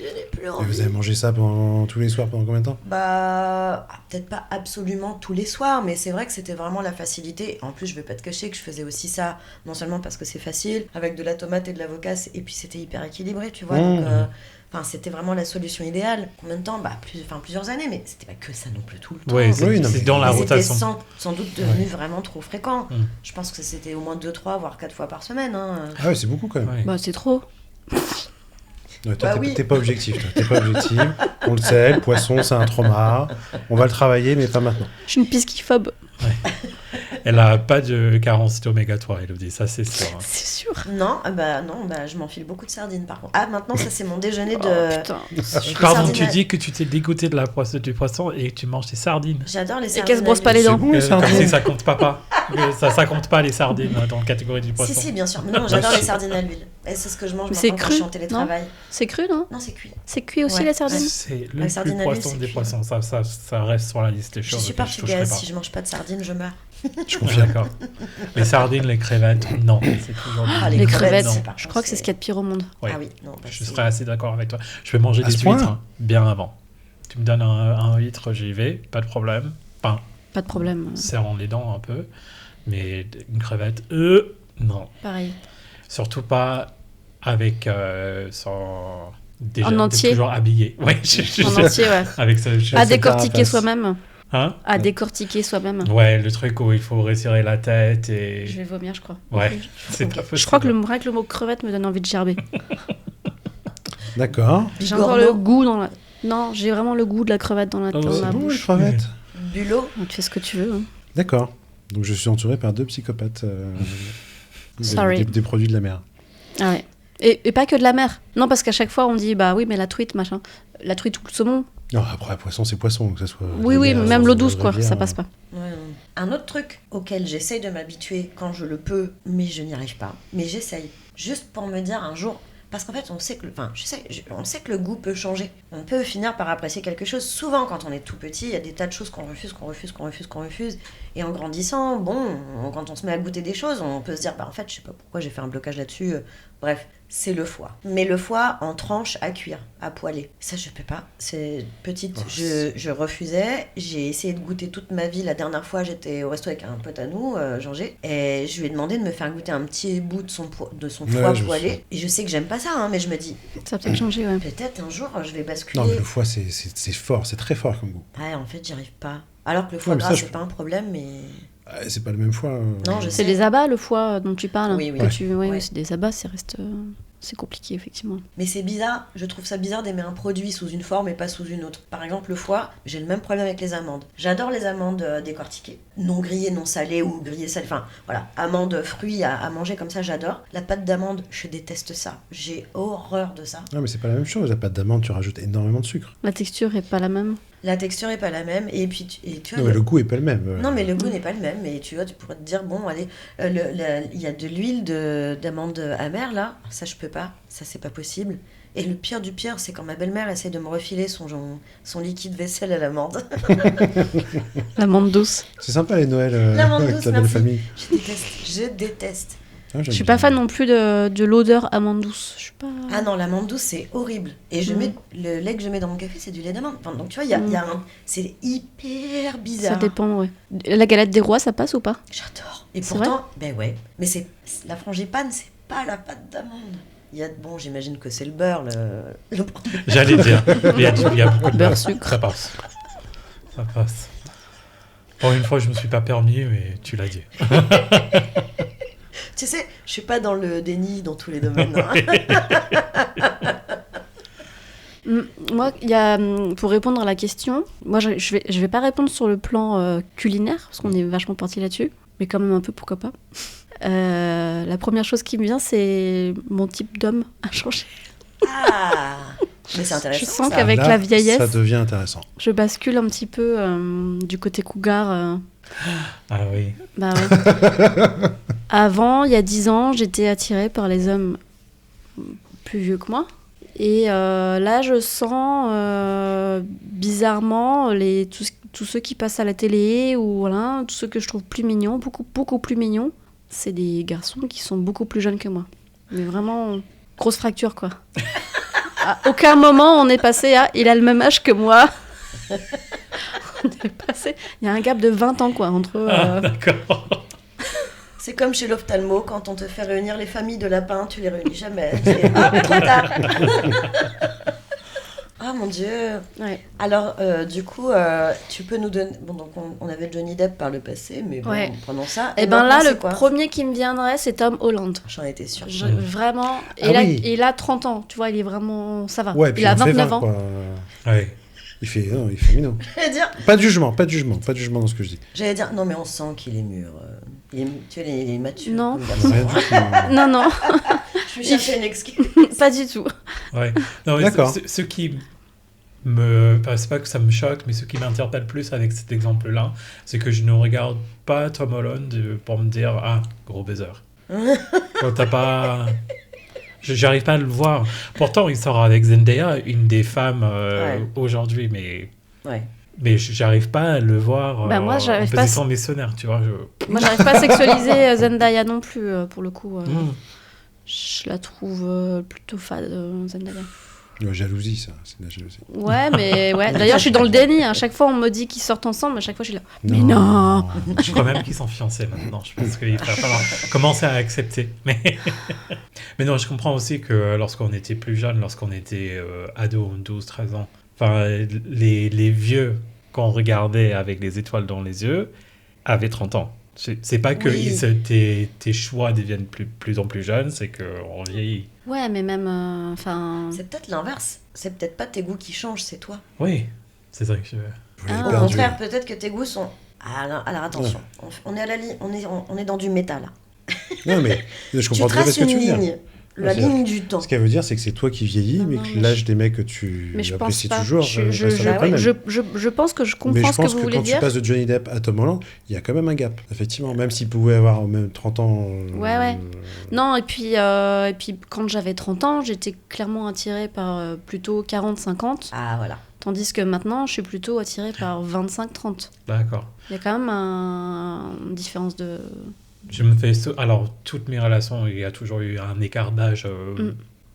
Je n'ai plus Et envie. vous avez mangé ça pendant tous les soirs pendant combien de temps? Peut-être pas absolument tous les soirs, mais c'est vrai que c'était vraiment la facilité. En plus, je vais pas te cacher que je faisais aussi ça, non seulement parce que c'est facile, avec de la tomate et de l'avocat, et puis c'était hyper équilibré, tu vois. Donc, c'était vraiment la solution idéale. Combien de temps? Plusieurs années, mais c'était pas que ça non plus tout le temps. Ouais, c'est Oui, non, c'est mais- dans la Et c'était rotation. sans doute devenu vraiment trop fréquent. Je pense que c'était au moins 2, 3, voire 4 fois par semaine. Hein. Ah ouais, c'est beaucoup quand même. Ouais. Bah, c'est trop. Ouais, toi, Bah t'es oui. t'es pas objectif, toi. T'es pas objectif. On le sait, le poisson, c'est un trauma. On va le travailler, mais pas maintenant. Je suis une pisciphobe. Elle a pas de carence d'oméga 3, Elodie, ça c'est sûr. hein. C'est sûr. Non, je m'enfile beaucoup de sardines par contre. Ah, maintenant, ça c'est mon déjeuner de. Oh, putain. Pardon, sardines tu à- dis que tu t'es dégoûté de du poisson et que tu manges des sardines. J'adore les Et sardines. qu'elle se brosse à pas l'huile. les dents. bon, les Comme sardines. si ça compte pas. Ça compte pas les sardines dans la catégorie du poisson. Si, bien sûr. Mais non, j'adore les sardines à l'huile. Et c'est ce que je mange Mais c'est maintenant quand je cru, suis en télétravail. C'est cru, non? Non, c'est cuit. C'est cuit aussi, Ouais. les sardines? C'est le La sardine plus à l'huile, poisson c'est des cuit. poissons. Ça reste sur la liste des Je choses suis auxquelles je toucherai portugaise. pas. Si je mange pas de sardines, je meurs. Je Je confirme. suis d'accord. Les sardines, les crevettes, non. C'est toujours Ah, du- Les crevettes, crevettes, c'est par je contre, crois que c'est ce qu'il y a de pire au monde. Ouais. Ah oui, non. Je serais assez d'accord avec toi. Je vais manger À des ce point-là huîtres bien avant. Tu me donnes un huître, j'y vais, pas de problème. Enfin, Pas de problème. serrant les dents un peu. Mais une crevette, non. Pareil. Surtout pas avec son... Déjà, En t'es entier. toujours habillé. Ouais, En entier, ouais. avec ce... À cette décortiquer carapace. soi-même. Hein? À décortiquer soi-même. Ouais, le truc où il faut resserrer la tête et... Je vais vomir, je crois. Ouais, c'est Ok. pas possible. Je crois que rien que le mot crevette me donne envie de gerber. D'accord. J'ai encore le goût dans la... Non, j'ai vraiment le goût de la crevette dans, Oh, dans c'est ma Bon, bouche. les crevettes. Bulot. Donc, tu fais ce que tu veux. hein. D'accord. Donc je suis entouré par 2 psychopathes. Sorry. Des produits de la mer. Ah ouais. Et pas que de la mer. Non, parce qu'à chaque fois, on dit, bah oui, mais la truite, machin. La truite ou le saumon. Non, après, poisson, c'est poisson, que ça soit. Oui, oui, mer, même l'eau ou douce, quoi. rivière. Ça passe pas. Ouais. Un autre truc auquel j'essaye de m'habituer quand je le peux, mais je n'y arrive pas. Mais j'essaye. Juste pour me dire un jour. Parce qu'en fait, on sait que on sait que le goût peut changer. On peut finir par apprécier quelque chose. Souvent, quand on est tout petit, il y a des tas de choses qu'on refuse. Et en grandissant, quand on se met à goûter des choses, on peut se dire, en fait, je sais pas pourquoi j'ai fait un blocage là-dessus. Bref, c'est le foie. Mais le foie en tranches à cuire, à poêler. Ça, je peux pas. C'est petite, je refusais. J'ai essayé de goûter toute ma vie. La dernière fois, j'étais au resto avec un pote à nous, Jean-G, et je lui ai demandé de me faire goûter un petit bout de son foie je poêlé. sais. Et je sais que j'aime pas ça, hein, mais je me dis, Ça a peut-être changé, ouais. peut-être un jour, je vais basculer. Non, mais le foie, c'est fort, c'est très fort comme goût. Ouais, en fait, j'y arrive pas. Alors que le foie Ouais, mais gras, ça, c'est pas un problème, mais... Ah, c'est pas le même foie. Non, je sais. C'est les abats, le foie dont tu parles. Oui, oui. Que Ouais. oui, Ouais. c'est des abats, ça reste... C'est compliqué, effectivement. Mais c'est bizarre, je trouve ça bizarre d'aimer un produit sous une forme et pas sous une autre. Par exemple, le foie, j'ai le même problème avec les amandes. J'adore les amandes décortiquées. Non grillées, non salées ou grillées salées. Enfin, voilà, amandes, fruits à manger comme ça, j'adore. La pâte d'amande, je déteste ça. J'ai horreur de ça. Non, mais c'est pas la même chose. La pâte d'amande, tu rajoutes énormément de sucre. La texture est pas la même. La texture est pas la même. Et puis, tu vois... Non, mais le goût est pas le même. Non, mais le goût n'est pas le même. Mais tu vois, tu pourrais te dire, bon, allez, il y a de l'huile d'amande amère, là. Ça, je peux pas. Ça, c'est pas possible. Et le pire du pire, c'est quand ma belle-mère essaie de me refiler son liquide vaisselle à l'amande. L'amande douce. C'est sympa les Noëls L'amande avec douce, la belle merci. famille. Je déteste. Ah, j'aime Je suis bien. pas fan non plus de l'odeur amande douce. Je suis pas... Ah non, l'amande douce, c'est horrible. Et je mets le lait que je mets dans mon café, c'est du lait d'amande. Enfin, donc tu vois, c'est hyper bizarre. Ça dépend, ouais. La galette des rois, ça passe ou pas? J'adore. Et C'est pourtant, ben ouais. Mais la frangipane, c'est pas la pâte d'amande. J'imagine que c'est le beurre, le... J'allais dire, il y a beaucoup de Beurre, beurre. sucre. Ça passe. Ça passe. Pour une fois, je me suis pas permis, mais tu l'as dit. Tu sais, je suis pas dans le déni dans tous les domaines. hein. Moi, pour répondre à la question, moi je vais pas répondre sur le plan culinaire, parce qu'on est vachement parti là-dessus, mais quand même un peu, pourquoi pas. La première chose qui me vient, c'est mon type d'homme a changé. Ah, mais c'est intéressant. Je sens ça. qu'avec Là, la vieillesse, ça devient intéressant. je bascule un petit peu du côté cougar. Ah oui. Bah ouais. Avant, il y a 10 ans, j'étais attirée par les hommes plus vieux que moi. Et là, je sens bizarrement tous ceux qui passent à la télé ou voilà, tous ceux que je trouve plus mignons, beaucoup plus mignons. C'est des garçons qui sont beaucoup plus jeunes que moi. Mais vraiment, grosse fracture, quoi. À aucun moment on est passé à il a le même âge que moi. On est passé. Il y a un gap de 20 ans quoi entre. D'accord. C'est comme chez l'ophtalmo, quand on te fait réunir les familles de lapins, tu les réunis jamais. C'est trop tard. Ah mon Dieu. Ouais. Alors, du coup, tu peux nous donner... Bon, donc on avait Johnny Depp par le passé, mais bon, Ouais. prenons ça. Et ben là, maintenant, le c'est quoi premier qui me viendrait, c'est Tom Holland. J'en étais sûre. Vraiment. Ah oui. Il a 30 ans, tu vois, il est vraiment. Ça va. Ouais, puis il a on fait 29 20, ans. quoi. Ouais. Il fait minot. J'allais dire, Pas de jugement dans ce que je dis. non mais on sent qu'il est mûr. Tu vois, il est mature. Non. comme garçon. Rien du tout. Non, non, Je me cherchais une excuse. pas du tout. Ouais. Non, mais D'accord. ce qui me... Enfin, c'est pas que ça me choque, mais ce qui m'interpelle plus avec cet exemple-là, c'est que je ne regarde pas Tom Holland pour me dire « Ah, gros baiser ». Quand t'as pas... J'arrive pas à le voir. Pourtant, il sort avec Zendaya, une des femmes Ouais. aujourd'hui, mais Ouais. j'arrive pas à le voir Bah, moi, j'arrive en pas à- position missionnaire, tu vois. Moi, j'arrive pas à sexualiser Zendaya non plus, pour le coup. Mm. Je la trouve plutôt fade, Zendaya. La jalousie, ça. C'est de la jalousie. Ouais, mais ouais. D'ailleurs, je suis dans le déni. À chaque fois, on me dit qu'ils sortent ensemble. À chaque fois, je suis là. Mais non. Je crois même qu'ils sont fiancés maintenant. Je pense qu'il va falloir commencer à accepter. Mais non, je comprends aussi que lorsqu'on était plus jeune, lorsqu'on était ado, 12, 13 ans, enfin, les vieux qu'on regardait avec les étoiles dans les yeux avaient 30 ans. C'est pas que Oui. tes choix deviennent plus en plus jeunes, c'est qu'on vieillit. Ouais, mais même. Enfin. C'est peut-être l'inverse. C'est peut-être pas tes goûts qui changent, c'est toi. Oui, c'est ça que je... Vous l'avez Ah, Au perdu. contraire, peut-être que tes goûts sont... Alors attention, on est à la ligne, on est dans du méta là. Non, mais je Tu comprends très bien traces ce que une tu veux dire. ligne, la C'est- ligne du temps. Ce qu'elle veut dire, c'est que c'est toi qui vieillis, Non, mais non, que mais l'âge des mecs que tu Mais je pense apprécies pas. toujours Je resterait pas le même. pense que je Mais comprends je ce que pense vous que voulez quand dire. tu passes de Johnny Depp à Tom Holland, il y a quand même un gap, effectivement. Même s'il pouvait avoir même 30 ans. Ouais. Non, et puis quand j'avais 30 ans, j'étais clairement attirée par plutôt 40-50. Ah voilà. Tandis que maintenant, je suis plutôt attirée par 25-30. D'accord. Il y a quand même une différence de... Je me fais... Alors, toutes mes relations, il y a toujours eu un écart d'âge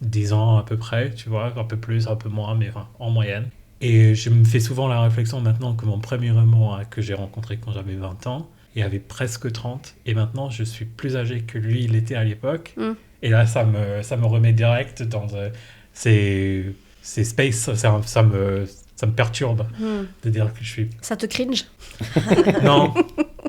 10 ans à peu près, tu vois, un peu plus, un peu moins, mais enfin, en moyenne. Et je me fais souvent la réflexion maintenant que mon premier amour que j'ai rencontré quand j'avais 20 ans, il avait presque 30, et maintenant je suis plus âgé que lui, il était à l'époque. Et là, ça me remet direct dans... c'est space, ça me perturbe de dire que je suis... Ça te cringe?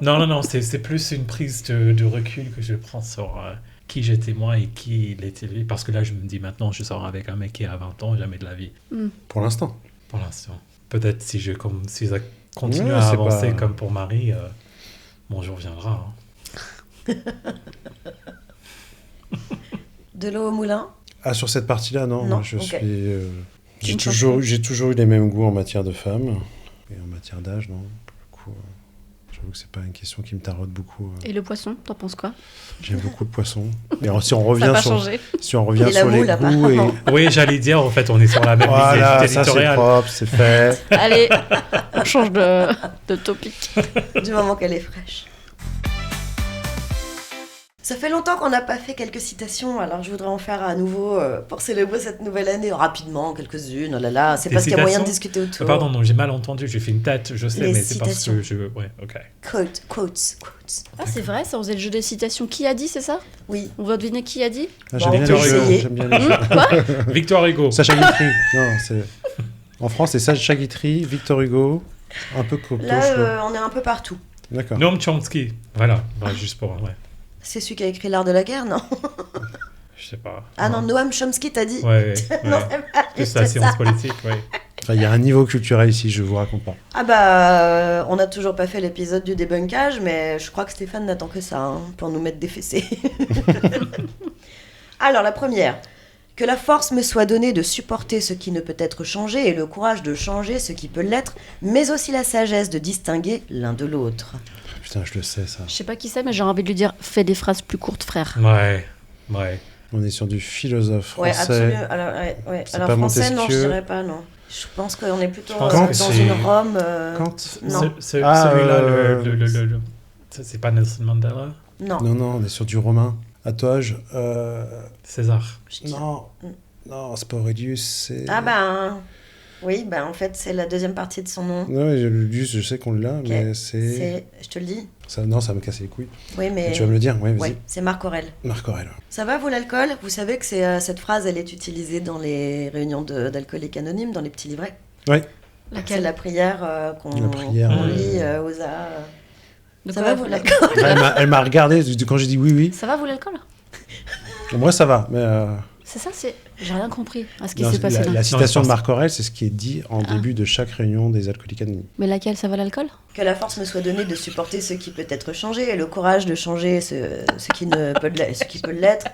Non, c'est plus une prise de recul que je prends sur qui j'étais moi et qui il était lui. Parce que là, je me dis maintenant, je sors avec un mec qui a 20 ans, jamais de la vie. Pour l'instant. Pour l'instant. Peut-être si ça continue Ouais, à c'est avancer pas- comme pour Marie, mon jour viendra. Hein. De l'eau au moulin. Ah, sur cette partie-là, non. Non, Moi, je ok. suis. Tu me J'ai toujours eu les mêmes goûts en matière de femmes. Et en matière d'âge, non. Pour le coup, j'avoue que c'est pas une question qui me taraude beaucoup. Et le poisson, t'en penses quoi? J'aime beaucoup le poisson. Mais si on Ça n'a revient pas sur, changé. si on revient Et la sur les moule, goûts apparemment. et Oui, j'allais dire, en fait, on est sur la même voilà, ligne ça c'est éditoriale. propre, c'est fait. Allez, on change de topic. Du moment qu'elle est fraîche. Ça fait longtemps qu'on n'a pas fait quelques citations, alors je voudrais en faire à nouveau pour célébrer cette nouvelle année. Rapidement, quelques-unes, oh là là, c'est Des parce qu'il y a moyen de citations discuter autour. Pardon, non, j'ai mal entendu, j'ai fait une tête, je sais, Les mais c'est parce citations. que je... Ouais, ok. Quotes. Ah, c'est vrai, ça, on faisait le jeu des citations. Qui a dit, c'est ça? Oui. On va deviner qui a dit? Ah, Bon, j'aime bien les Victor jeux. Hugo. J'aime bien les jeux. Quoi? Victor Hugo. Sacha Guitry. Non, c'est... En France, c'est Sacha Guitry, Victor Hugo, un peu Coco. Là, on est un peu partout. D'accord. Noam Chomsky. Voilà, juste pour... Ouais. C'est celui qui a écrit L'art de la guerre, non? Je sais pas. Ah non, Noam Chomsky, t'as dit? Ouais, Non, ouais. c'est pas lui, Plus c'est la ça. science politique, ouais. Enfin, il y a un niveau culturel ici, je vous raconte pas. Ah bah, on n'a toujours pas fait l'épisode du débunkage, mais je crois que Stéphane n'attend que ça pour nous mettre des fessées. Alors, la première. Que la force me soit donnée de supporter ce qui ne peut être changé et le courage de changer ce qui peut l'être, mais aussi la sagesse de distinguer l'un de l'autre. Putain, je le sais, ça. Je sais pas qui c'est, mais j'ai envie de lui dire fais des phrases plus courtes, frère. Ouais. On est sur du philosophe Ouais, français. absolument. Alors, ouais. C'est Alors pas français, non, je Montesquieu. dirais pas, non. Je pense qu'on est plutôt Je pense que dans c'est- une Rome. Kant. Non. Celui-là, Ah, c'est pas Nelson Mandela? Non. Non, on est sur du romain. À toi, César. Je dirais- Non. Non, c'est pas Aurelius, c'est... Ah ben... Oui, ben en fait, c'est la deuxième partie de son nom. Non, mais Aurelius, je sais qu'on l'a, Ok. mais c'est... Je te le dis. Ça, non, ça va me casser les couilles. Oui, mais... Tu vas me le dire? Oui, vas-y. Ouais, c'est Marc Aurèle. Marc Aurèle. Ça va, vous, l'alcool? Vous savez que cette phrase, elle est utilisée dans les réunions d'alcooliques anonymes, dans les petits livrets. Oui. C'est la prière qu'on La prière, on lit aux A. De Ça quoi, va, vous, l'alcool? Elle m'a regardé quand j'ai dit oui. Ça va, vous, l'alcool? Moi, ça va, mais... C'est ça, c'est... J'ai rien compris à ce qui non, s'est passé là. la citation Non, je de pense- Marc Aurèle, c'est ce qui est dit en début de chaque réunion des alcooliques anonymes. Mais laquelle, ça va, l'alcool? Que la force me soit donnée de supporter ce qui peut être changé, et le courage de changer ce qui peut l'être,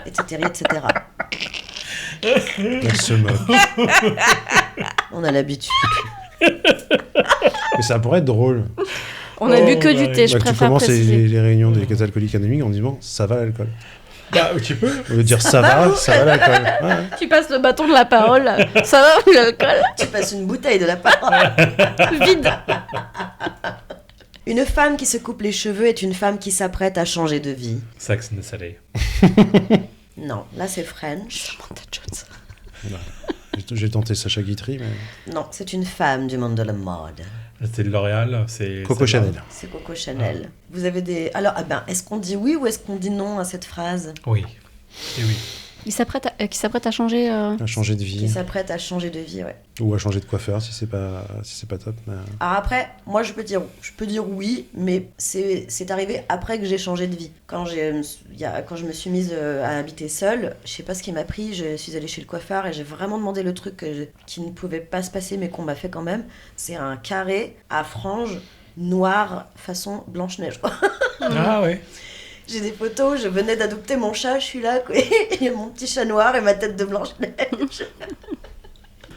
etc., etc. Elle se moque. On a l'habitude. Mais ça pourrait être drôle. On a bu que du thé, je Bah, tu préfère commences préciser. les réunions des alcooliques anonymes en disant ça va l'alcool. Bah, tu peux. Au lieu de dire ça va l'alcool. Ouais. Tu passes le bâton de la parole. Ça va, vous, l'alcool? Tu passes une bouteille de la parole. Vide. Une femme qui se coupe les cheveux est une femme qui s'apprête à changer de vie. Sax and the City. Non, là c'est French. Samantha Jones. J'ai tenté Sacha Guitry, mais... Non, c'est une femme du monde de la mode. C'est de L'Oréal, c'est... Coco celle-là. Chanel. C'est Coco Chanel. Vous avez des... Alors, est-ce qu'on dit oui ou est-ce qu'on dit non à cette phrase? Oui. Et oui. Qui s'apprête à changer. À changer de Qui vie. s'apprête à changer de vie, ouais. Ou à changer de coiffeur si c'est pas top. Mais... Alors après, moi je peux dire oui, mais c'est arrivé après que j'ai changé de vie. Quand je me suis mise à habiter seule, je sais pas ce qui m'a pris, je suis allée chez le coiffeur et j'ai vraiment demandé le truc qui ne pouvait pas se passer mais qu'on m'a fait quand même. C'est un carré à franges noires façon Blanche-Neige. Ah ouais. J'ai des photos, je venais d'adopter mon chat, je suis là, quoi. Il y a mon petit chat noir et ma tête de Blanche-Neige.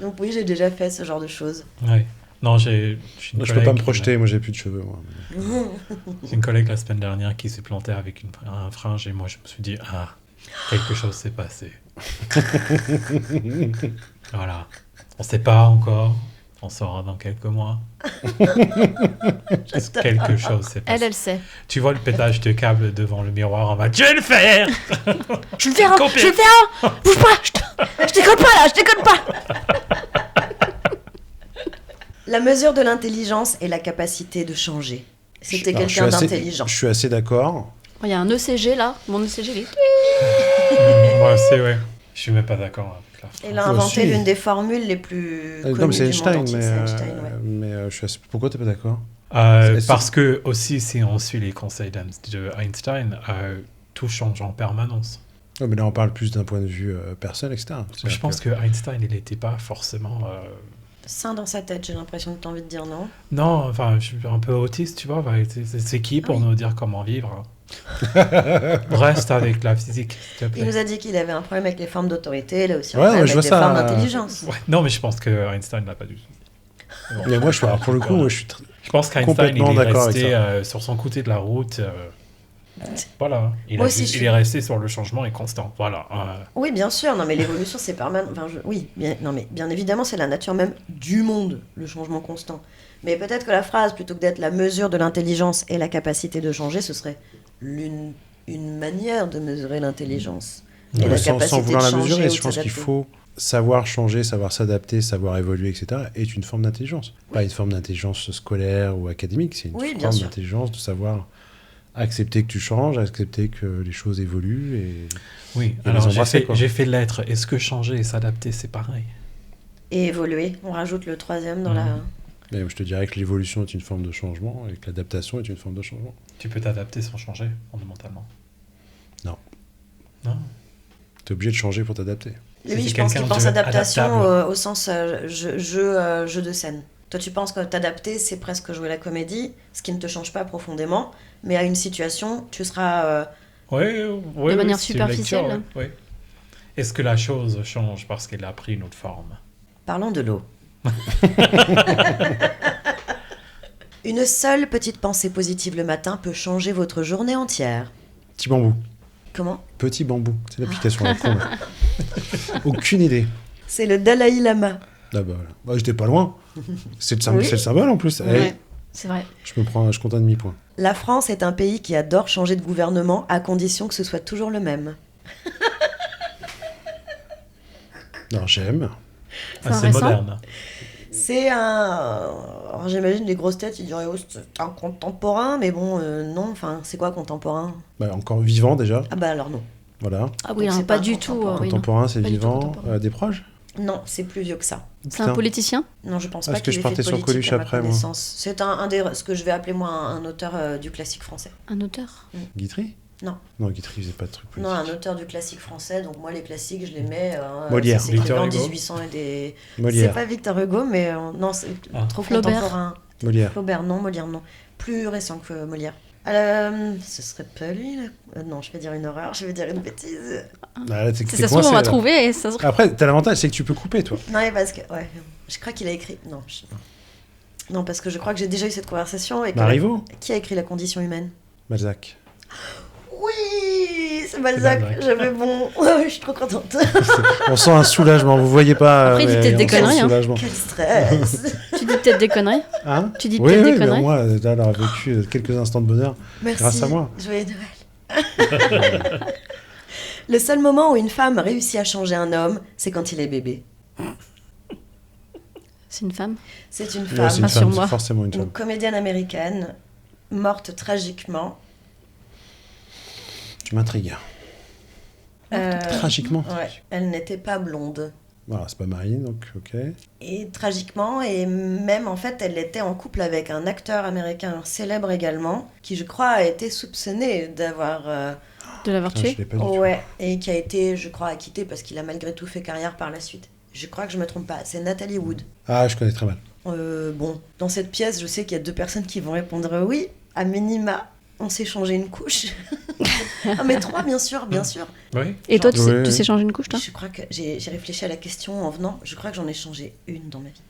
Donc oui, j'ai déjà fait ce genre de choses. Ouais. Non, j'ai une Moi, je peux pas me collègue projeter, moi j'ai plus de cheveux. Moi. J'ai une collègue la semaine dernière qui s'est plantée avec un fringe et moi je me suis dit, ah, quelque chose s'est passé. Voilà. On sait pas encore. On saura dans quelques mois. Juste quelque chose s'est passé. Elle sait. Tu vois le pétage de câble devant le miroir en mode, je vais le faire. Je vais le faire, hein, je vais le faire, hein. Bouge pas, je déconne pas là, je déconne pas. La mesure de l'intelligence est la capacité de changer. C'était Alors, quelqu'un je suis assez- d'intelligent. Je suis assez d'accord. Il y a un ECG là, mon ECG il est... Moi aussi, ouais. Je suis même pas d'accord avec la phrase. Il a Moi inventé aussi. l'une des formules les plus connues Non, mais c'est du monde Einstein, entier. mais, C'est Einstein, ouais. je suis assez... Pourquoi t'es pas d'accord? Est-ce- Parce que aussi, si on suit les conseils de Einstein, tout change en permanence. Ouais, mais là on parle plus d'un point de vue personnel, etc. Je pense que Einstein, il n'était pas forcément... Sain dans sa tête, j'ai l'impression que t'as envie de dire non. Non, enfin, je suis un peu autiste, tu vois. C'est qui pour Oui. nous dire comment vivre? Reste avec la physique, s'il te Il plaît. nous a dit qu'il avait un problème avec les formes d'autorité, là aussi un Ouais, problème ouais, je avec vois les ça, formes d'intelligence. Ouais. Non, mais je pense que Einstein l'a pas du tout. Bon. Mais moi, alors, pour le coup, moi, je suis Je pense qu'Einstein, il complètement est d'accord avec resté sur son côté de la route. Voilà. Moi aussi, je Il suis- est resté sur le changement et constant. Voilà. Oui, bien sûr, non mais l'évolution c'est permanent. Enfin, oui, non mais bien évidemment c'est la nature même du monde, le changement constant. Mais peut-être que la phrase, plutôt que d'être la mesure de l'intelligence et la capacité de changer, ce serait une manière de mesurer l'intelligence. Et la sans capacité vouloir de la changer mesurer, ou je de pense qu'il s'adapter. faut savoir changer, savoir s'adapter, savoir évoluer, etc. est une forme d'intelligence. Pas une forme d'intelligence scolaire ou académique, c'est une Oui, bien forme sûr. d'intelligence de savoir accepter que tu changes, accepter que les choses évoluent et Oui, Et alors les embrasser, quoi. j'ai fait l'être. Est-ce que changer et s'adapter, c'est pareil? Et évoluer, on rajoute le troisième dans la... Mais je te dirais que l'évolution est une forme de changement et que l'adaptation est une forme de changement. Tu peux t'adapter sans changer, fondamentalement. Non. Non. Tu es obligé de changer pour t'adapter. Lui, C'est je pense qu'il quelqu'un pense de adaptation adaptable. au sens jeu de scène. Toi, tu penses que t'adapter, c'est presque jouer la comédie, ce qui ne te change pas profondément, mais à une situation, tu seras... Oui, manière c'est une lecture, superficielle. ouais. Est-ce que la chose change parce qu'elle a pris une autre forme? Parlons de l'eau. Une seule petite pensée positive le matin peut changer votre journée entière. Petit bambou. Comment? Petit bambou. C'est l'application à la con, là. Aucune idée. C'est le Dalai Lama. Ah bah voilà. Bah, j'étais pas loin. C'est le, Oui. c'est le symbole en plus. Ouais, Allez, c'est vrai. je compte un demi-point. La France est un pays qui adore changer de gouvernement à condition que ce soit toujours le même. Non, j'aime. C'est C'est récent. moderne. C'est un. Alors, j'imagine les grosses têtes, ils diraient oh, c'est un contemporain, mais bon, non, enfin, c'est quoi contemporain? Bah, encore vivant déjà. Ah bah alors non. Voilà. Ah oui, Donc, hein, c'est pas pas du un tout. contemporain. oui, non. Contemporain, c'est Pas du tout vivant. contemporain. Des proches. Non, c'est plus vieux que ça. C'est un Putain. politicien. Non, je pense Ah, pas parce que qu'il je ait fait partais de sur politique Coluche à ma après, moi. connaissance. C'est un des, ce que je vais appeler moi un auteur du classique français. Un auteur. Guitry Non. Non, Guitry, il faisait pas de trucs Non, politiques. un auteur du classique français. Donc moi, les classiques, je les mets. Molière. Ça s'écrivait Victor en Hugo. 1800 et des. C'est Molière. pas Victor Hugo, mais non, c'est Ah. trop Flaubert. contemporain. Molière. Flaubert, non. Molière, non. Plus récent que Molière. Ce serait pas lui, là. Non, je vais dire une horreur, je vais dire une bêtise. Ah, là, Si t'es ça se trouve, on coincé, va là. trouver et ça se Après, t'as l'avantage, c'est que tu peux couper, toi. Non, mais parce que. Ouais. Je crois qu'il a écrit. Non, non, parce que je crois que j'ai déjà eu cette conversation. Et que Marivaux Qui a écrit La condition humaine? Balzac. Oui, c'est Balzac. Balzac. J'avais bon. Ouais, je suis trop contente. On sent un soulagement, vous voyez pas. Après, il dit mais peut-être des on sent un conneries, hein. soulagement. Quel stress. Tu dis peut-être des conneries. Hein Tu dis Oui, peut-être oui, des mais conneries. moi, là, elle a vécu quelques instants de bonheur. Merci. Grâce à moi. Joyeux Noël. Le seul moment où une femme réussit à changer un homme, c'est quand il est bébé. C'est une femme. C'est une Ouais, femme, c'est une pas femme, sur moi. c'est forcément une une femme. comédienne américaine, morte tragiquement. Tu m'intrigues. Tragiquement. Ouais, elle n'était pas blonde. Voilà, c'est pas Marine, donc ok. Et tragiquement, et même en fait, elle était en couple avec un acteur américain célèbre également, qui je crois a été soupçonné d'avoir... De l'avoir Putain, tué. je l'ai pas du tout. ouais, et qui a été, je crois, acquitté parce qu'il a malgré tout fait carrière par la suite. Je crois que je me trompe pas, c'est Nathalie Wood. Ah, je connais très mal. Bon, dans cette pièce, je sais qu'il y a 2 personnes qui vont répondre oui. À minima, on s'est changé une couche. Ah, mais 3, bien sûr, bien sûr. Oui. Et toi, tu sais, Ouais, tu ouais. sais changer une couche, toi? Je crois que j'ai réfléchi à la question en venant. Je crois que j'en ai changé une dans ma vie.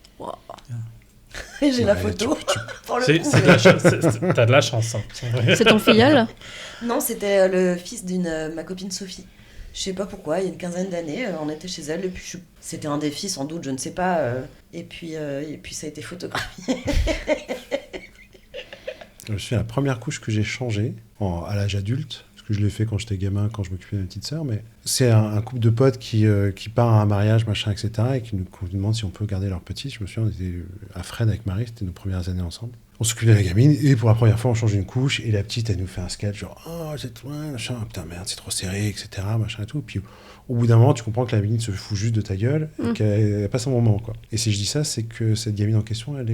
Et j'ai la Ouais, photo. Pour le C'est coup, de la chance. T'as de la chance. Hein. C'est ton filleul? Non, c'était le fils d'une ma copine Sophie. Je sais pas pourquoi, il y a une quinzaine d'années, on était chez elle et puis c'était un défi sans doute, je ne sais pas. Et puis ça a été photographié. Je me souviens, la première couche que j'ai changée à l'âge adulte, parce que je l'ai fait quand j'étais gamin, quand je m'occupais de ma petite sœur, mais c'est un couple de potes qui part à un mariage, machin, etc., et qui nous demande si on peut garder leur petit. Je me souviens, on était à Fresnes avec Marie, c'était nos premières années ensemble. On s'occupait de la gamine, et pour la première fois, on change une couche, et la petite, elle nous fait un sketch, genre, oh, c'est toi, machin, putain, merde, c'est trop serré, etc., machin et tout. Puis au bout d'un moment, tu comprends que la gamine se fout juste de ta gueule, et qu'elle passe un moment, quoi. Et si je dis ça, c'est que cette gamine en question, elle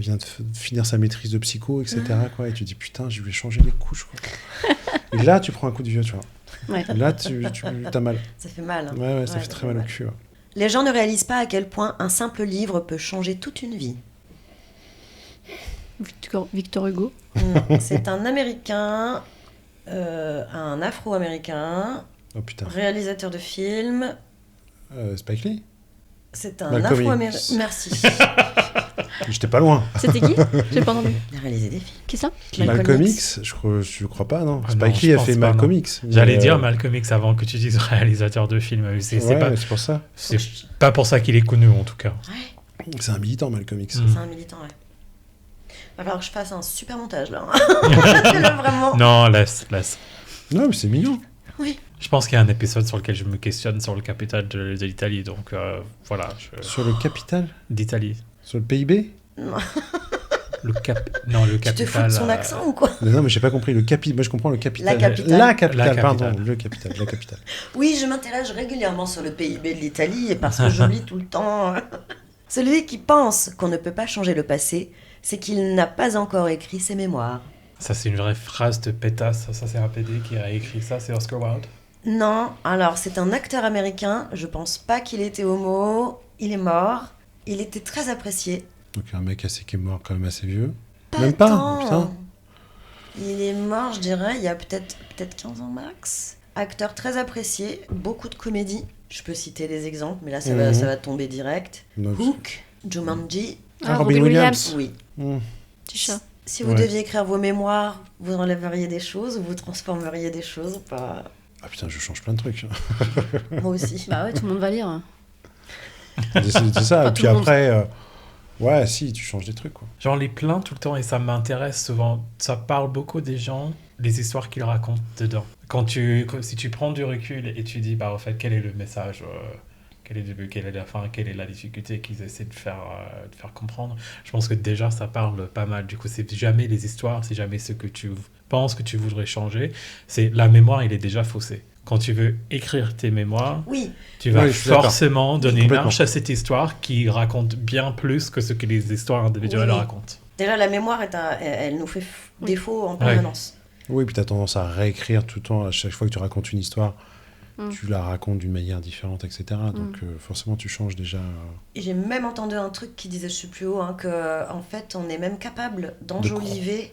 vient de finir sa maîtrise de psycho, etc., quoi, et tu dis, putain, je vais changer les couches, quoi. Et là, tu prends un coup de vieux, tu vois. Ouais. Là, t'as mal. Ça fait mal. Hein. Ouais, ça fait très mal au cul. Ouais. Les gens ne réalisent pas à quel point un simple livre peut changer toute une vie. Victor Hugo. C'est un Américain, un Afro-Américain, Oh putain. réalisateur de films. Spike Lee. C'est un Malcolm Afro-Américain. X. Merci. J'étais pas loin. C'était qui? J'ai pas entendu. Il a réalisé des films. Qui ça? Malcolm X, je crois pas, non. Ah Spike non, Lee je a pense fait pas, Malcolm non. X. J'allais mais, dire Malcolm X avant que tu dises réalisateur de film. C'est ouais, pas, mais c'est pour ça. c'est pas pour ça qu'il est connu en tout cas. Ouais, C'est un militant, Malcolm X. c'est un militant, ouais. Va falloir que je fasse un super montage là. Là, vraiment. Non, laisse. Non, mais c'est mignon. Oui. Je pense qu'il y a un épisode sur lequel je me questionne sur le capital de l'Italie, donc voilà. Sur le capital, D'Italie. sur le PIB. Non. Le Tu capital. te fous de son accent ou quoi? Mais non, mais j'ai pas compris. Moi, je comprends le capital. La capitale. La capitale, La pardon. capitale. Le capital, la capitale. Oui, je m'interroge régulièrement sur le PIB de l'Italie parce que j'oublie tout le temps. Celui qui pense qu'on ne peut pas changer le passé, c'est qu'il n'a pas encore écrit ses mémoires. Ça, c'est une vraie phrase de pétasse. Ça, c'est un PD qui a écrit ça. C'est Oscar Wilde. Non, alors c'est un acteur américain, je pense pas qu'il était homo, il est mort, il était très apprécié. Donc un mec qui est mort quand même assez vieux. Pas Même pas, tant. putain. Il est mort, je dirais, il y a peut-être 15 ans max. Acteur très apprécié, beaucoup de comédies. Je peux citer des exemples, mais là ça va tomber direct. Non, Hook, Jumanji, Ah, Robin Williams. oui. Petit chat. Si vous Ouais. deviez écrire vos mémoires, vous enlèveriez des choses ou vous transformeriez des choses ou pas? Ah putain, je change plein de trucs. Moi aussi. Bah ouais, tout le monde va lire. C'est ça. Pas Et tout puis le monde. après, ouais, si, tu changes des trucs, quoi. J'en lis plein tout le temps et ça m'intéresse souvent. Ça parle beaucoup des gens, les histoires qu'ils racontent dedans. Si tu prends du recul et tu dis, bah, en fait, quel est le message quel est le début, quelle est la fin, quelle est la difficulté qu'ils essaient de faire comprendre. Je pense que déjà, ça parle pas mal. Du coup, c'est jamais les histoires, c'est jamais ce que tu penses que tu voudrais changer. C'est la mémoire, il est déjà faussé. Quand tu veux écrire tes mémoires, Oui, tu vas Oui, je suis d'accord. forcément donner une Complètement. marche à cette histoire qui raconte bien plus que ce que les histoires individuelles Oui. racontent. déjà la mémoire, elle nous fait défaut en permanence. Oui, puis tu as tendance à réécrire tout le temps. À chaque fois que tu racontes une histoire, tu la racontes d'une manière différente, etc. Donc forcément, tu changes déjà. Et j'ai même entendu un truc qui disait, je sais plus où, que en fait, on est même capable d'enjoliver,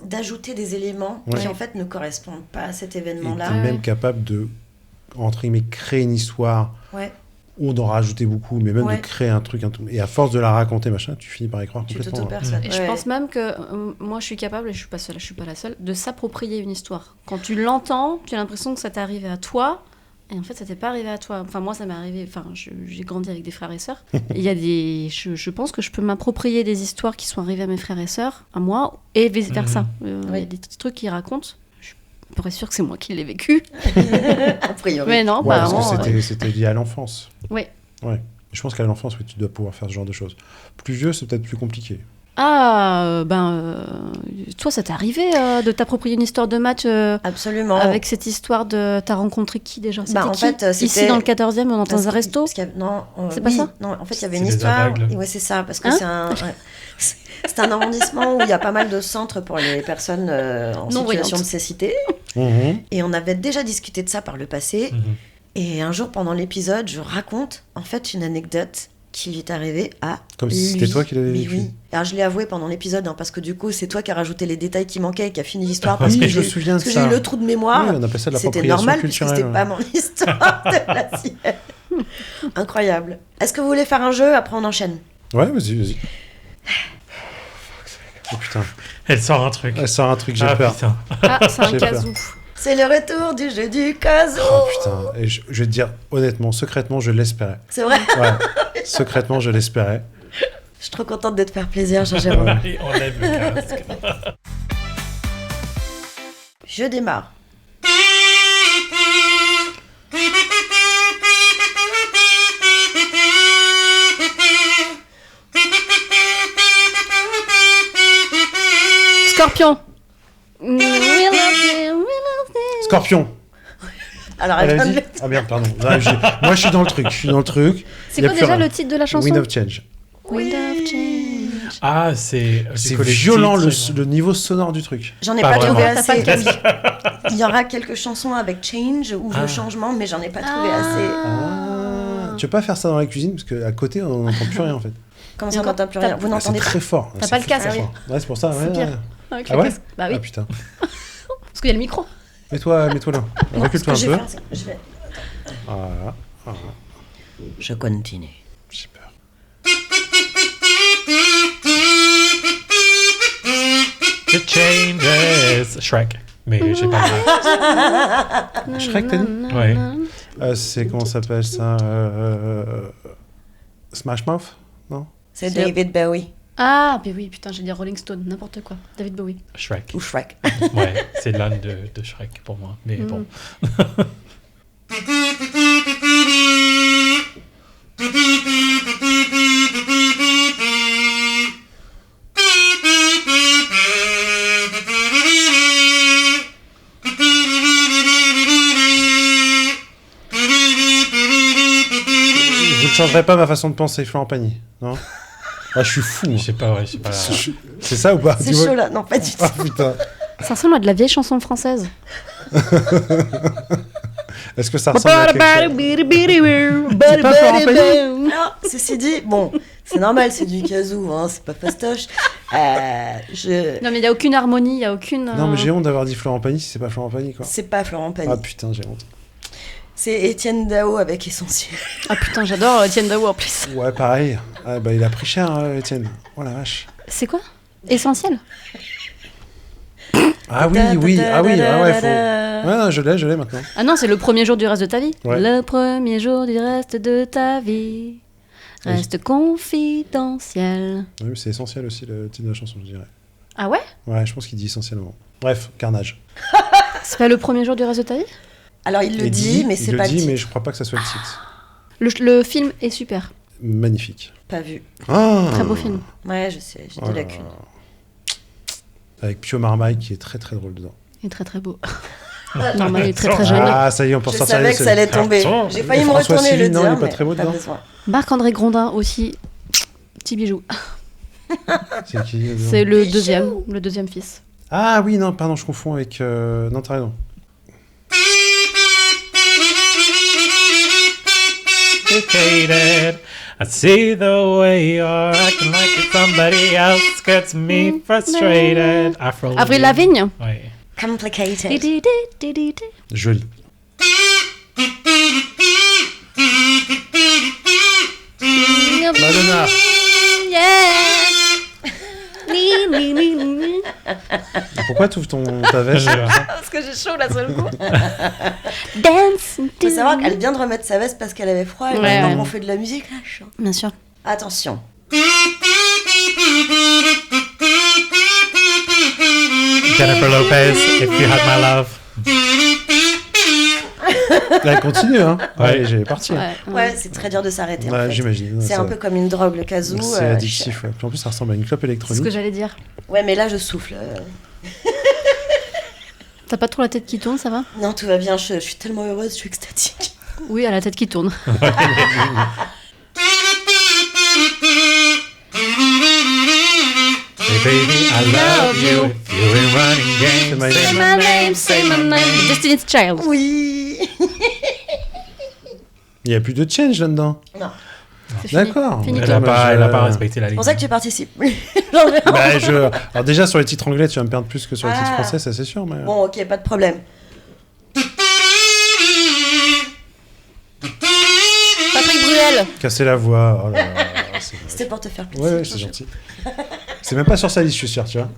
d'ajouter des éléments Ouais. qui en fait ne correspondent pas à cet Et événement-là. tu es même capable de, entre guillemets, créer une histoire Ouais, ou d'en rajouter beaucoup, mais même Ouais. de créer un truc. Et à force de la raconter, machin, tu finis par y croire tu complètement. t'auto-persuades. Et je pense même que moi je suis capable, et je suis pas seule, je suis pas la seule, de s'approprier une histoire. Quand tu l'entends, tu as l'impression que ça t'est arrivé à toi, et en fait ça t'est pas arrivé à toi. Enfin moi ça m'est arrivé, enfin j'ai grandi avec des frères et sœurs. Il y a je pense que je peux m'approprier des histoires qui sont arrivées à mes frères et sœurs, à moi, et vice versa. Il y a des petits trucs qu'ils racontent. Je suis pas sûre que c'est moi qui l'ai vécu. A priori. Mais non, Ouais, parce apparemment, que c'était lié à l'enfance. Ouais. Ouais. Je pense qu'à l'enfance, oui, tu dois pouvoir faire ce genre de choses. Plus vieux, c'est peut-être plus compliqué. Ah, toi, ça t'est arrivé de t'approprier une histoire de match Absolument. avec cette histoire de t'as rencontré qui déjà? C'était en qui fait, Ici c'était- dans le 14e, on est dans un resto. Non, C'est pas ça Non, en fait, il y avait C'est une des histoire. aveugles. Ouais, c'est ça, parce que Hein c'est un arrondissement où il y a pas mal de centres pour les personnes en situation Non-voyantes. de cécité. Mhm. Et on avait déjà discuté de ça par le passé. Mhm. Et un jour, pendant l'épisode, je raconte en fait une anecdote qui lui est arrivée à Comme si lui. c'était toi qui l'avais Oui, vécu. oui. Alors, je l'ai avoué pendant l'épisode, parce que du coup, c'est toi qui as rajouté les détails qui manquaient et qui a fini l'histoire. Parce Oui, que je me j'ai souviens de parce que ça. j'ai eu le trou de mémoire. Oui, on appelle ça de C'était l'appropriation normal, puisque culturelle. c'était pas mon histoire, de la sienne. Incroyable. Est-ce que vous voulez faire un jeu? Après, on enchaîne. Ouais, vas-y. Oh putain, Elle sort un truc. elle sort un truc, j'ai Ah peur. putain. Ah, c'est un J'ai peur. casou. C'est le retour du jeu du caso. Oh putain, et je vais te dire honnêtement, secrètement, je l'espérais. C'est vrai. Ouais, secrètement, je l'espérais. Je suis trop contente de te faire plaisir, Jean-Jérôme. Et on lève le casque. Je démarre. Scorpion. Scorpion. Alors, Elle elle a vient de dit. le- Ah merde, pardon. Ouais, moi, je suis dans le truc. C'est Il y a quoi plus déjà rien. le titre de la chanson? Wind of Change. Wind of Change. Ah, c'est. C'est du coup, les violent titres, le niveau sonore du truc. J'en ai Pas pas, trouvé vraiment. T'as pas assez. le Il y aura quelques chansons avec Change ou le changement, mais j'en ai pas trouvé assez. Ah. Tu veux pas faire ça dans la cuisine parce qu'à côté on n'entend plus rien en fait. Comment Et ça, on encore, n'entend plus t'as- rien? Vous Ah, c'est n'entendez pas? très fort. T'as C'est pas le très, casque. très fort. Ouais, c'est pour ça. C'est ouais, pire. ouais. Avec Ah le ouais casque. Bah oui, Ah putain. parce qu'il y a le micro. Mets-toi là. Ce Recule-toi que un je vais peu. faire, c'est que je vais- Voilà. Je continue. J'ai peur. The Changes. Shrek. Mais j'ai pas le. Shrek, t'as dit Ouais. C'est comment ça s'appelle ça Smash Mouth. Non. C'est David Bowie Ah, mais oui, putain, j'ai dit Rolling Stone, n'importe quoi. David Bowie. Shrek. ou Shrek. Ouais, c'est l'âne de Shrek pour moi. Mais bon. Vous ne changerez pas ma façon de penser, Florent Pagny, non? Ah, je suis fou. Je sais pas, ouais, je sais pas. C'est ça ou pas? C'est Tu vois chaud là, non pas du tout. Ah putain. Ça ressemble à de la vieille chanson française. Est-ce que ça ressemble à quelque chose? C'est pas Florent Pagny Non, ceci dit, bon, c'est normal, c'est du kazoo, hein, c'est pas fastoche. Non, mais il n'y a aucune harmonie, il n'y a aucune. Non, mais j'ai honte d'avoir dit Florent Pagny si c'est pas Florent Pagny, quoi. C'est pas Florent Pagny. Ah putain, j'ai honte. C'est Étienne Dao avec Essentiel. Ah putain, j'adore Étienne Dao en plus. Ouais, pareil. Ah, bah, il a pris cher, Étienne. Oh la vache. C'est quoi? Essentiel? Ah oui, ouais, faut. Ouais, non, je l'ai maintenant. Ah non, c'est le premier jour du reste de ta vie. Ouais. Le premier jour du reste de ta vie. Reste confidentiel. Oui, mais c'est essentiel aussi le titre de la chanson, je dirais. Ah ouais? Ouais, je pense qu'il dit essentiellement. Bref, Carnage. C'est pas le premier jour du reste de ta vie? Alors il le dit, mais c'est pas le Il le dit, titre. mais je crois pas que ça soit le titre. Le film est super. Magnifique. Pas vu. Ah Très beau film. Ouais, je sais, j'ai Oh des là lacunes. là. Avec Pio Marmaille qui est très très drôle dedans. Il est très très beau. Normal, il est très très jeune. Ah, ça y est, on peut Je sortir savais les que ça allait tomber. Attends. J'ai failli Et me François retourner et le Civil, non, dire, il est pas mais très beau pas dedans besoin. Marc-André Grondin aussi. Petit bijou. C'est qui dedans C'est le deuxième fils. Ah oui, non, pardon, je confonds avec... Non, t'as raison. Complicated. I see the way you're acting like it's somebody else gets me frustrated. Avril Lavigne. Oui. Complicated. Joli. Madonna. Pourquoi tu ouvres ta veste Parce que j'ai chaud là sur le coup. Dance. Faut savoir qu'elle vient de remettre sa veste parce qu'elle avait froid. Et Ouais, maintenant ouais. qu'on fait de la musique, là, chaud. Bien sûr. Attention. Jennifer Lopez, If You Had My Love. Là, elle continue, hein. Ouais. Allez, j'allais partir. Ouais, c'est très dur de s'arrêter. en Ouais, fait. j'imagine. C'est Ça- un peu comme une drogue, le kazoo. C'est addictif, ouais. Puis en plus, ça ressemble à une clope C'est ce électronique. que j'allais dire. Ouais, mais là, je souffle. T'as pas trop la tête qui tourne, ça va? Non, tout va bien. Je suis tellement heureuse, je suis extatique. Oui, à la tête qui tourne. Hey baby, I love you. If you're in running games, my say name. my name, say my name. Destiny's Child. Oui. Il n'y a plus de change là-dedans. Non. C'est fini. D'accord. Fini. Elle a pas respecté la C'est ligne. pour ça que tu participes. J'en ai Bah, Alors déjà, sur les titres anglais, tu vas me perdre plus que sur les titres Ah. français, ça c'est sûr. Mais... Bon, ok, pas de problème. Patrick Bruel. Casser la voix. Oh là là, c'est... C'était pour te faire plaisir. Ouais, c'est gentil. C'est même pas sur sa liste, je suis sûr, tu vois.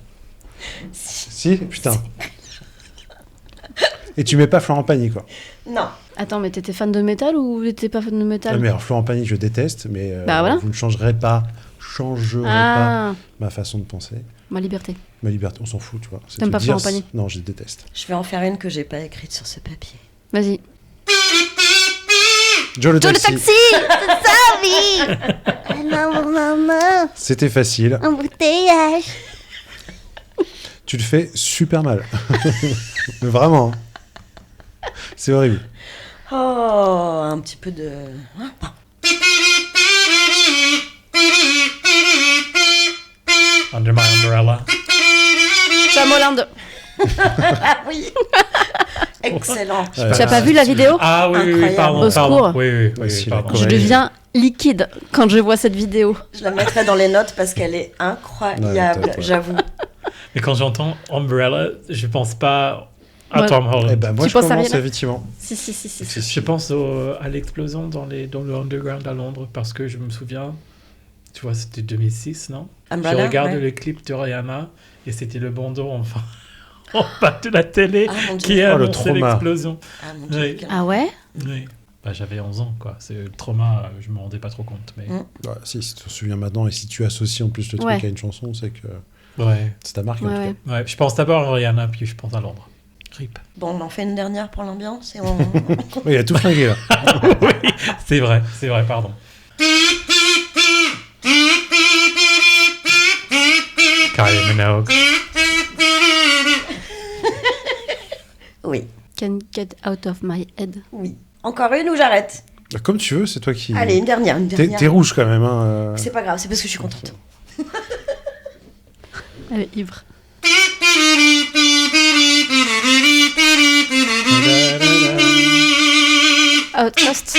Si, putain. Et tu mets pas Florent Pagny, quoi. Non. Attends, mais t'étais fan de métal ou t'étais pas fan de métal? Ah, mais alors, Florent Pagny, je déteste, mais Bah, voilà. vous ne changerez pas, pas Ah, ma façon de penser. ma liberté. Ma liberté, on s'en fout, tu vois. C'est T'aimes te pas dire, Florent Pagny? Non, je déteste. Je vais en faire une que j'ai pas écrite sur ce papier. Vas-y. Joe le Joe le taxi. taxi. C'est ça, oui. Maman, C'était facile. embouteillage. Tu le fais super mal. Mais vraiment. Hein. C'est horrible. Oh, un petit peu de... Under My Umbrella. Tom Holland. Ah oui. Excellent. Ouais. Tu as pas vu la vidéo? Ah oui, oui, oui, Incroyable. pardon, Au pardon. secours. Oui, oui, oui, Voici la pardon. Corée. Je deviens liquide quand je vois cette vidéo. Je la mettrai dans les notes parce qu'elle est incroyable, Ouais, top, ouais. j'avoue. Mais quand j'entends Umbrella, je pense pas à Ouais. Tom Holland. Eh ben, moi, Tu je penses à commence rien effectivement. Si. Je pense à l'explosion dans le underground à Londres parce que je me souviens, tu vois, c'était 2006, non? Umbrella, Je regarde ouais. le clip de Rihanna et c'était le bandeau enfin en bas de la télé Ah mon qui dieu. a Oh, le annoncé trauma. l'explosion. Ah mon dieu. Oui. quel- Ah ouais? Oui. Bah, j'avais 11 ans, quoi. C'est le trauma, je me rendais pas trop compte. Mais... Mm. Ouais, si tu te souviens maintenant et si tu associes en plus le truc Ouais. à une chanson, c'est que Ouais. c'est ta marque. Ouais, en tout ouais. cas. Ouais, je pense d'abord à Rihanna, puis je pense à Londres. Rip. Bon, on en fait une dernière pour l'ambiance et on... Ouais, il a tout flingué là. Oui, c'est vrai, pardon. Kylie Minogue. Oui, Can get out of my head. oui. Encore une ou j'arrête? Bah, comme tu veux, c'est toi qui. Allez, une dernière, T'es rouge quand même. Hein, C'est pas grave, c'est parce que je suis contente. Elle est ivre. Outcast,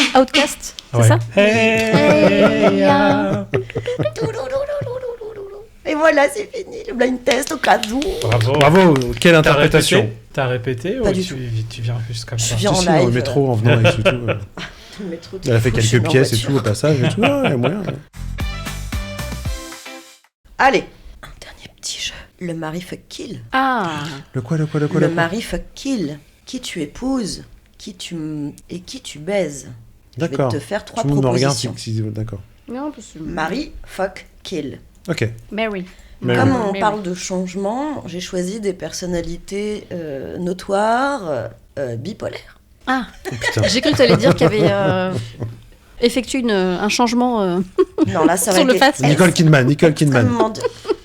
c'est Ouais. ça? Hey, yeah. Et voilà, c'est fini, le blind test au cas où. Bravo. Bravo, quelle T'as interprétation. répété, T'as répété Pas ou du tu viens juste comme Je ça? viens en Si, dans live. le métro en venant et tout. Mais trop de Elle a fait fous, je suis quelques en pièces et voiture. tout au passage et tout. Ouais, il y a moyen. Allez, un dernier petit jeu. Le mari fuck kill. Ah, Le quoi Le mari fuck kill. Qui tu épouses, qui tu baises. Je vais D'accord. te faire trois Tout le monde me regarde. propositions. D'accord. non, parce que... Mari fuck kill. Ok. Mary. Mary. Comme on Mary. parle de changement, j'ai choisi des personnalités notoires, bipolaires. Ah, Oh, putain. j'ai cru que tu allais dire qu'il y avait effectue un changement Non, là, ça va sur le être face. Nicole Kidman. extrêmement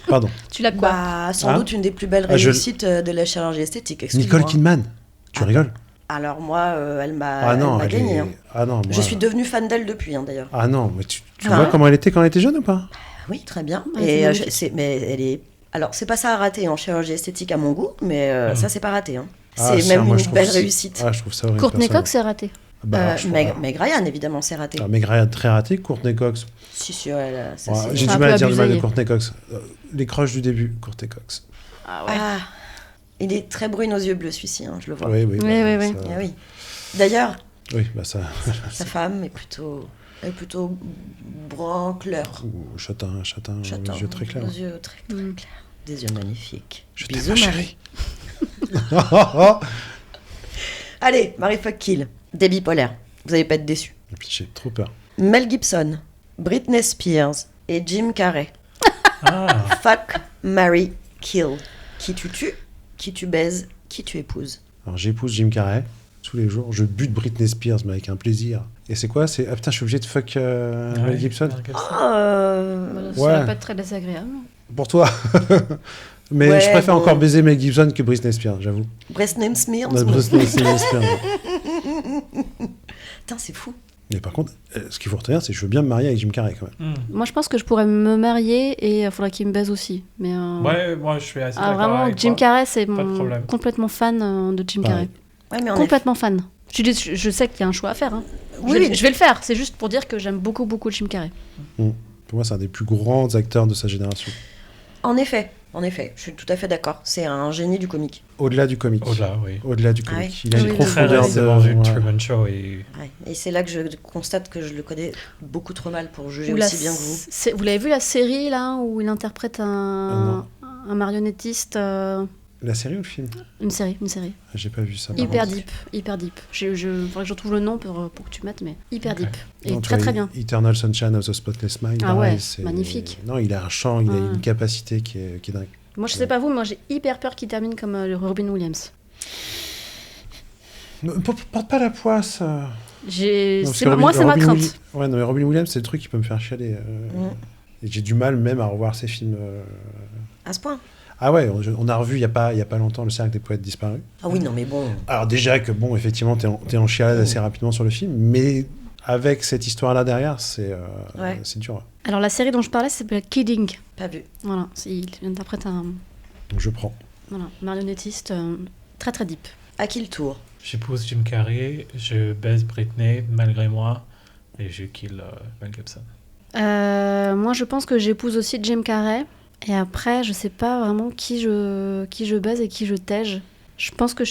Pardon. Tu l'as quoi? Bah, sans Hein doute une des plus belles Ah, je- réussites de la chirurgie esthétique. Excuse-moi. Nicole Kidman. Tu Ah. rigoles? Alors moi, elle m'a Ah non, elle gagné. est... Hein. Ah non, moi... Je suis devenue fan d'elle depuis, hein, d'ailleurs. Ah non, mais tu Ah. vois comment elle était quand elle était jeune ou pas? Oui, très bien. Ouais, c'est Et magnifique. mais elle est. Alors, c'est pas ça à rater en chirurgie esthétique à mon goût, mais ça, c'est pas raté. Hein. Ah, C'est si, même moi, je une trouve belle ça- réussite. Ah, je trouve ça horrible. Courtney personnellement. Cox est raté. Bah, alors, je trouve- Meg Ryan, évidemment, c'est raté. Alors, Meg Ryan, très raté. Courtney Cox. Si, elle, ça, Ouais, c'est- j'ai un du peu mal à dire du mal de abusé. Courtney Cox. Les croches du début, Courtney Cox. Ah Ah, il est très brune aux yeux bleus, celui-ci, hein, je le vois. Oui, oui. Oui, bah, oui, ça- Ah oui. D'ailleurs, Oui, bah ça. sa femme est plutôt brun clair. Ou châtain, Châtain, aux yeux très clairs. aux yeux très, très Mm. clairs. Des yeux magnifiques. Je t'aime, Bisous, ma Marie. chérie. Allez, Marie Fuck Kill. Des bipolaires. Vous allez pas être déçus. Et puis j'ai trop peur. Mel Gibson, Britney Spears et Jim Carrey. Ah, Fuck, marry, kill. Qui tu tues, qui tu baises, qui tu épouses. Alors j'épouse Jim Carrey tous les jours. Je bute Britney Spears, mais avec un plaisir. Et c'est quoi? C'est putain, je suis obligé de fuck Mel ouais, Gibson. Mel Gibson. Voilà, ça Ouais. va pas être très désagréable. Pour toi. Mais Ouais, je préfère bon. encore baiser Mel Gibson que Britney Spears, j'avoue. Britney Spears. Britney Spears. Putain, c'est fou. Mais par contre, ce qu'il faut retenir, c'est que je veux bien me marier avec Jim Carrey quand même. Moi, je pense que je pourrais me marier et il faudrait qu'il me baise aussi. Mais Ouais, moi je suis assez ah, d'accord vraiment, avec Jim toi. Carrey, c'est de problème. complètement fan de Jim Pareil. Carrey. Ouais, mais Complètement fan. Je sais qu'il y a un choix à faire. Hein. Oui, Je vais le faire. C'est juste pour dire que j'aime beaucoup, beaucoup Jim Carrey. Pour moi, c'est un des plus grands acteurs de sa génération. En effet, je suis tout à fait d'accord. C'est un génie du comique. Au-delà du comique. Au-delà, oui. Au-delà du Ah comique. ouais. Il a Oui, une oui, Très profondeur récemment vu de... ouais. Truman Show et Ouais. Et c'est là que je constate que je le connais beaucoup trop mal pour juger Ou la aussi bien que vous. Vous l'avez vu la série là où il interprète non. un marionnettiste La série ou le film? Une série. Ah, j'ai pas vu ça. par Hyper contre. deep. Faudrait que je retrouve le nom pour que tu mettes, mais hyper Ok. deep. Et Non, tu très vois, très bien. Eternal Sunshine of the Spotless Mind. Ah pareil, ouais, c'est- magnifique. Non, il a un chant, il a Ouais. une capacité qui est dingue. Moi, je sais pas vous, mais moi j'ai hyper peur qu'il termine comme le Robin Williams. Porte pas la poisse. Non, parce que Moi, c'est ma Robin crainte. Ouais, non, mais Robin Williams, c'est le truc qui peut me faire chialer. Et j'ai du mal même à revoir ces films. À ce point. Ah ouais, on a revu il y a pas longtemps Le Cercle des Poètes Disparus. Ah oui, non, mais bon. Alors déjà que bon, effectivement, t'es en chialade assez rapidement sur le film, mais avec cette histoire-là derrière, c'est Ouais. dur. Alors, la série dont je parlais s'appelle Kidding. Pas vu. Voilà, il interprète un Donc je prends. marionnettiste très très deep. À qui le tour? j'épouse Jim Carrey, je baise Britney malgré moi et je kill Mel Gibson. Moi, je pense que j'épouse aussi Jim Carrey. Et après, je sais pas vraiment qui je baise et qui je tège. Je pense que je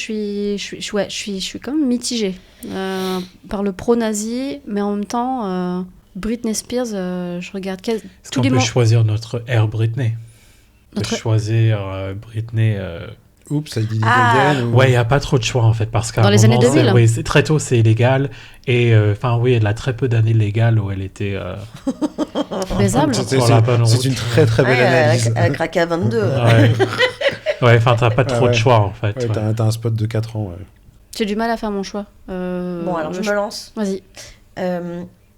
suis quand même mitigée par le pro-nazi, mais en même temps, Britney Spears, je regarde Est-ce tous qu'on les peut mois. choisir notre Air Britney? On peut Notre- choisir Britney. Oups, ça dit Ah. again, ou- Ouais, il n'y a pas trop de choix en fait, parce qu'à Dans un les moment, années 2000. oui, très tôt c'est illégal. Et enfin, oui, elle a très peu d'années légales où elle était. Baisable. Sur la bonne C'est route. une très très belle Ouais, analyse. elle a craqué à 22. Ouais. Ouais, enfin, t'as pas trop Ouais. de choix en fait. Ouais, ouais. t'as un spot de 4 ans. Ouais. J'ai du mal à faire mon choix. Bon, alors je me lance. Vas-y.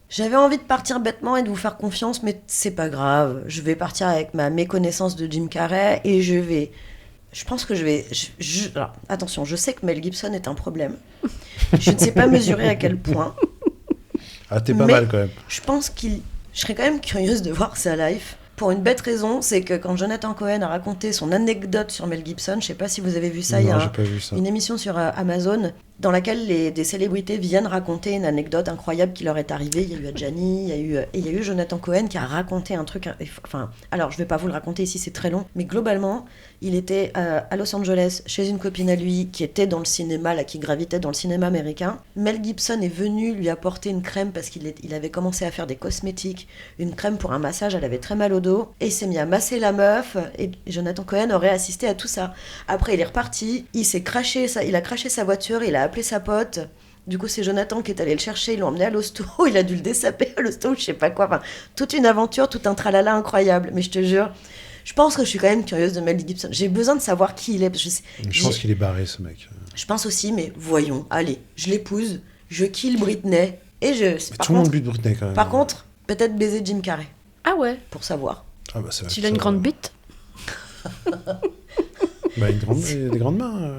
J'avais envie de partir bêtement et de vous faire confiance, mais c'est pas grave. Je vais partir avec ma méconnaissance de Jim Carrey et je pense que je vais. Alors, attention, je sais que Mel Gibson est un problème. Je ne sais pas mesurer à quel point. Ah, t'es pas Mais- mal quand même. Je pense qu'il. Je serais quand même curieuse de voir sa life. Pour une bête raison, c'est que quand Jonathan Cohen a raconté son anecdote sur Mel Gibson, je sais pas si vous avez vu ça, il y Non, a j'ai pas vu ça. une émission sur Amazon dans laquelle des célébrités viennent raconter une anecdote incroyable qui leur est arrivée. Il y a eu Adjani, il y a eu Jonathan Cohen qui a raconté un truc. Enfin, alors je vais pas vous le raconter ici, c'est très long, mais globalement, il était à Los Angeles chez une copine à lui qui était dans le cinéma, là, qui gravitait dans le cinéma américain. Mel Gibson est venu lui apporter une crème parce qu'il avait commencé à faire des cosmétiques, une crème pour un massage, elle avait très mal au dos, et il s'est mis à masser la meuf, et Jonathan Cohen aurait assisté à tout ça. Après, il est reparti, il a craché sa voiture, il a appelé sa pote. Du coup, c'est Jonathan qui est allé le chercher, ils l'ont emmené à l'hosto, il a dû le dessaper à l'hosto, je sais pas quoi. Enfin, toute une aventure, tout un tralala incroyable. Mais je te jure, je pense que je suis quand même curieuse de Mel Gibson. J'ai besoin de savoir qui il est. Parce que Je pense qu'il est barré, ce mec. je pense aussi, mais voyons, allez, je l'épouse, je kill Britney, Et Tout le monde bute Britney quand même. par contre, peut-être baiser Jim Carrey, Ah ouais. pour savoir. Ah bah, ça, S'il a une grande bite. Bah, des grandes mains.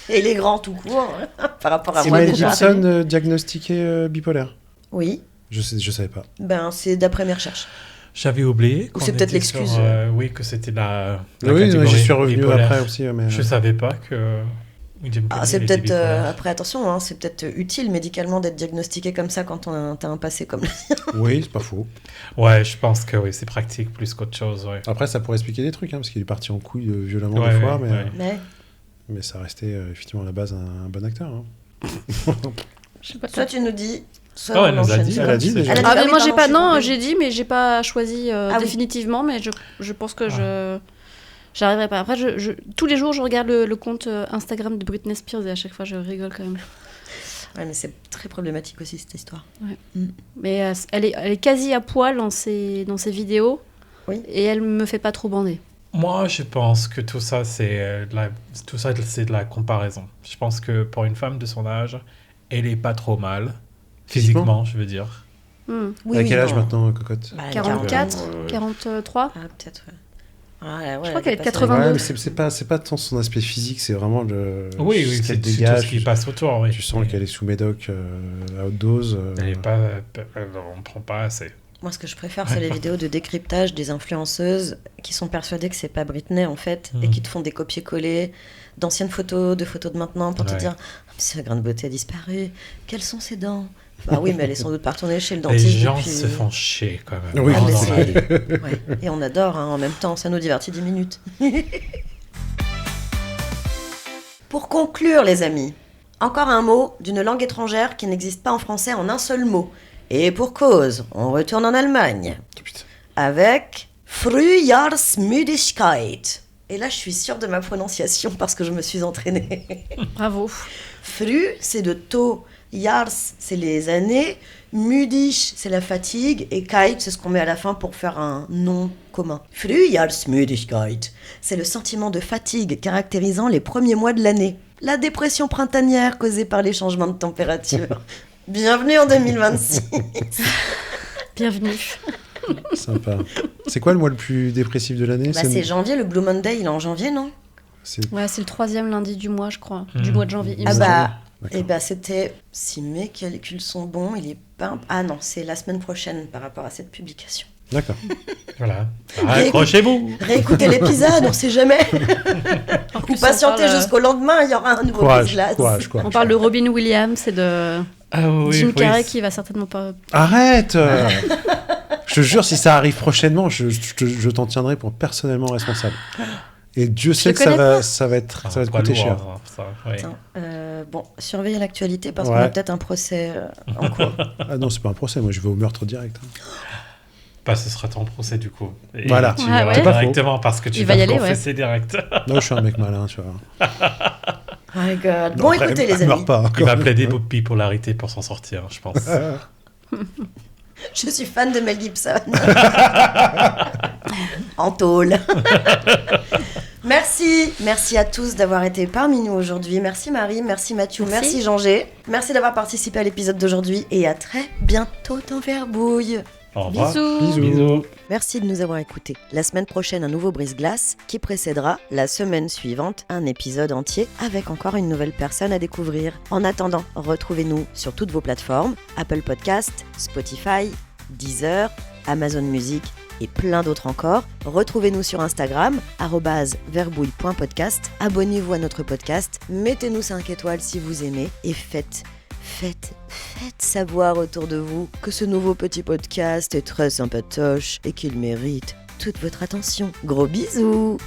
Et les grands tout court, par rapport à C'est moi Mel déjà. Gibson diagnostiqué bipolaire. Oui, Je savais pas. ben c'est d'après mes recherches. J'avais oublié. Ou qu'on c'est peut-être était l'excuse. sur, oui, que c'était la Oui, catégorie j'y suis revenu bipolaire. après aussi. Mais... Je savais pas que. Jim Ah, Carrey, c'est il était peut-être, bipolaire. après attention, hein, c'est peut-être utile médicalement d'être diagnostiqué comme ça quand t'as un passé comme le sien. Oui, c'est pas faux. Ouais, je pense que oui, c'est pratique plus qu'autre chose. Ouais. Après, ça pourrait expliquer des trucs, hein, parce qu'il est parti en couille violemment Ouais, des fois, ouais, mais, ouais. Mais mais ça restait effectivement à la base un bon acteur. Hein. Je sais pas. soit tu nous dis, soit Oh, elle on nous a enchaîne. dit, C'est elle bon. a dit déjà. Elle a dit, Ah mais oui, moi j'ai pardon, pas je suis non trompée. j'ai dit mais j'ai pas choisi Ah oui. définitivement mais je pense que j'arriverai pas. Après tous les jours je regarde le compte Instagram de Britney Spears et à chaque fois je rigole quand même. Ouais, mais c'est très problématique aussi cette histoire. Mais elle est quasi à poil dans ses vidéos. Oui. Et elle me fait pas trop bander. Moi, je pense que tout ça, c'est de la comparaison. Je pense que pour une femme de son âge, elle est pas trop mal. Physiquement, je veux dire. Hmm. Oui, à oui, quel âge non. maintenant, Cocotte Bah, 44, 40, 43. Ah, peut-être, ouais. Ouais, Je crois qu'elle est dépasse 82. Ouais, mais c'est pas tant son aspect physique, c'est vraiment Oui, ce c'est qu'elle tout ce dégage. qui passe autour. Oui. Tu sens qu'elle est sous médoc à haute dose. Elle est pas, on ne prend pas assez. Moi, ce que je préfère, c'est les vidéos de décryptage des influenceuses qui sont persuadées que c'est pas Britney, en fait, et qui te font des copier-coller d'anciennes photos, de photos de maintenant, pour te Ouais. dire « Sa grain de beauté a disparu. Quelles sont ses dents ?» Bah oui, mais elle est sans doute pas retournée chez le Les dentiste gens depuis... se font chier quand même. Oui, Ah, mais Dans c'est- la vie. Ouais. Et on adore, hein, en même temps, ça nous divertit 10 minutes. Pour conclure, les amis, encore un mot d'une langue étrangère qui n'existe pas en français en un seul mot. Et pour cause, on retourne en Allemagne. Putain. Avec Frühjahrsmüdigkeit. Et là, je suis sûre de ma prononciation parce que je me suis entraînée. Bravo. Früh, c'est de tôt. Jahrs, c'est les années. Müdig, c'est la fatigue. Et Keit, c'est ce qu'on met à la fin pour faire un nom commun. Frühjahrsmüdigkeit, c'est le sentiment de fatigue caractérisant les premiers mois de l'année. La dépression printanière causée par les changements de température. Bienvenue en 2026. Bienvenue. Sympa. C'est quoi le mois le plus dépressif de l'année? Bah, c'est janvier, le Blue Monday, il est en janvier, non? c'est- Ouais, c'est le 3e lundi du mois, je crois. Du mois de janvier. il me Ah semble. bah, D'accord. et bah c'était, si mes calculs sont bons, il est pas... Ah non, c'est la semaine prochaine par rapport à cette publication. D'accord. Voilà. Accrochez-vous. Réécoutez l'épisode, on sait jamais. En Ou plus, patientez on parle, jusqu'au lendemain, il y aura un nouveau Courage, brise-glace. courage, courage. On parle de Robin Williams et de Ah oui, Jim oui, Carrey qui va certainement pas... Arrête Je te jure, si ça arrive prochainement, je t'en tiendrai pour personnellement responsable. Et Dieu sait le que ça connais va, ça va être, ça va te pas coûter lourd, cher. hein, ça, ouais. Attends, bon, surveillez l'actualité parce Ouais. qu'on a peut-être un procès en cours. Ah non, c'est pas un procès, moi je vais au meurtre direct. hein. Bah, ce sera ton procès du coup. Et Voilà. Tu Ouais, iras ouais. C'est pas faux. directement parce que tu Il vas va y aller, confesser direct. Non, je suis un mec malin, tu vois. Oh my god. Non, Bon, après, écoutez, les elle meurt amis, pas, hein, Il va quand plaider même. pour bipolarité pour s'en sortir, je pense. je suis fan de Mel Gibson. En tôle. Merci à tous d'avoir été parmi nous aujourd'hui. Merci Marie, merci Mathieu, Merci. merci Jean-G. Merci d'avoir participé à l'épisode d'aujourd'hui et à très bientôt dans Verbouille. Au revoir. Bisous. Bisous. Merci de nous avoir écoutés. La semaine prochaine, un nouveau brise-glace qui précédera la semaine suivante un épisode entier avec encore une nouvelle personne à découvrir. En attendant, retrouvez-nous sur toutes vos plateformes, Apple Podcast, Spotify, Deezer, Amazon Music et plein d'autres encore. Retrouvez-nous sur Instagram, @verbouille.podcast. Abonnez-vous à notre podcast, mettez-nous 5 étoiles si vous aimez et faites savoir autour de vous que ce nouveau petit podcast est très sympatoche et qu'il mérite toute votre attention. Gros bisous!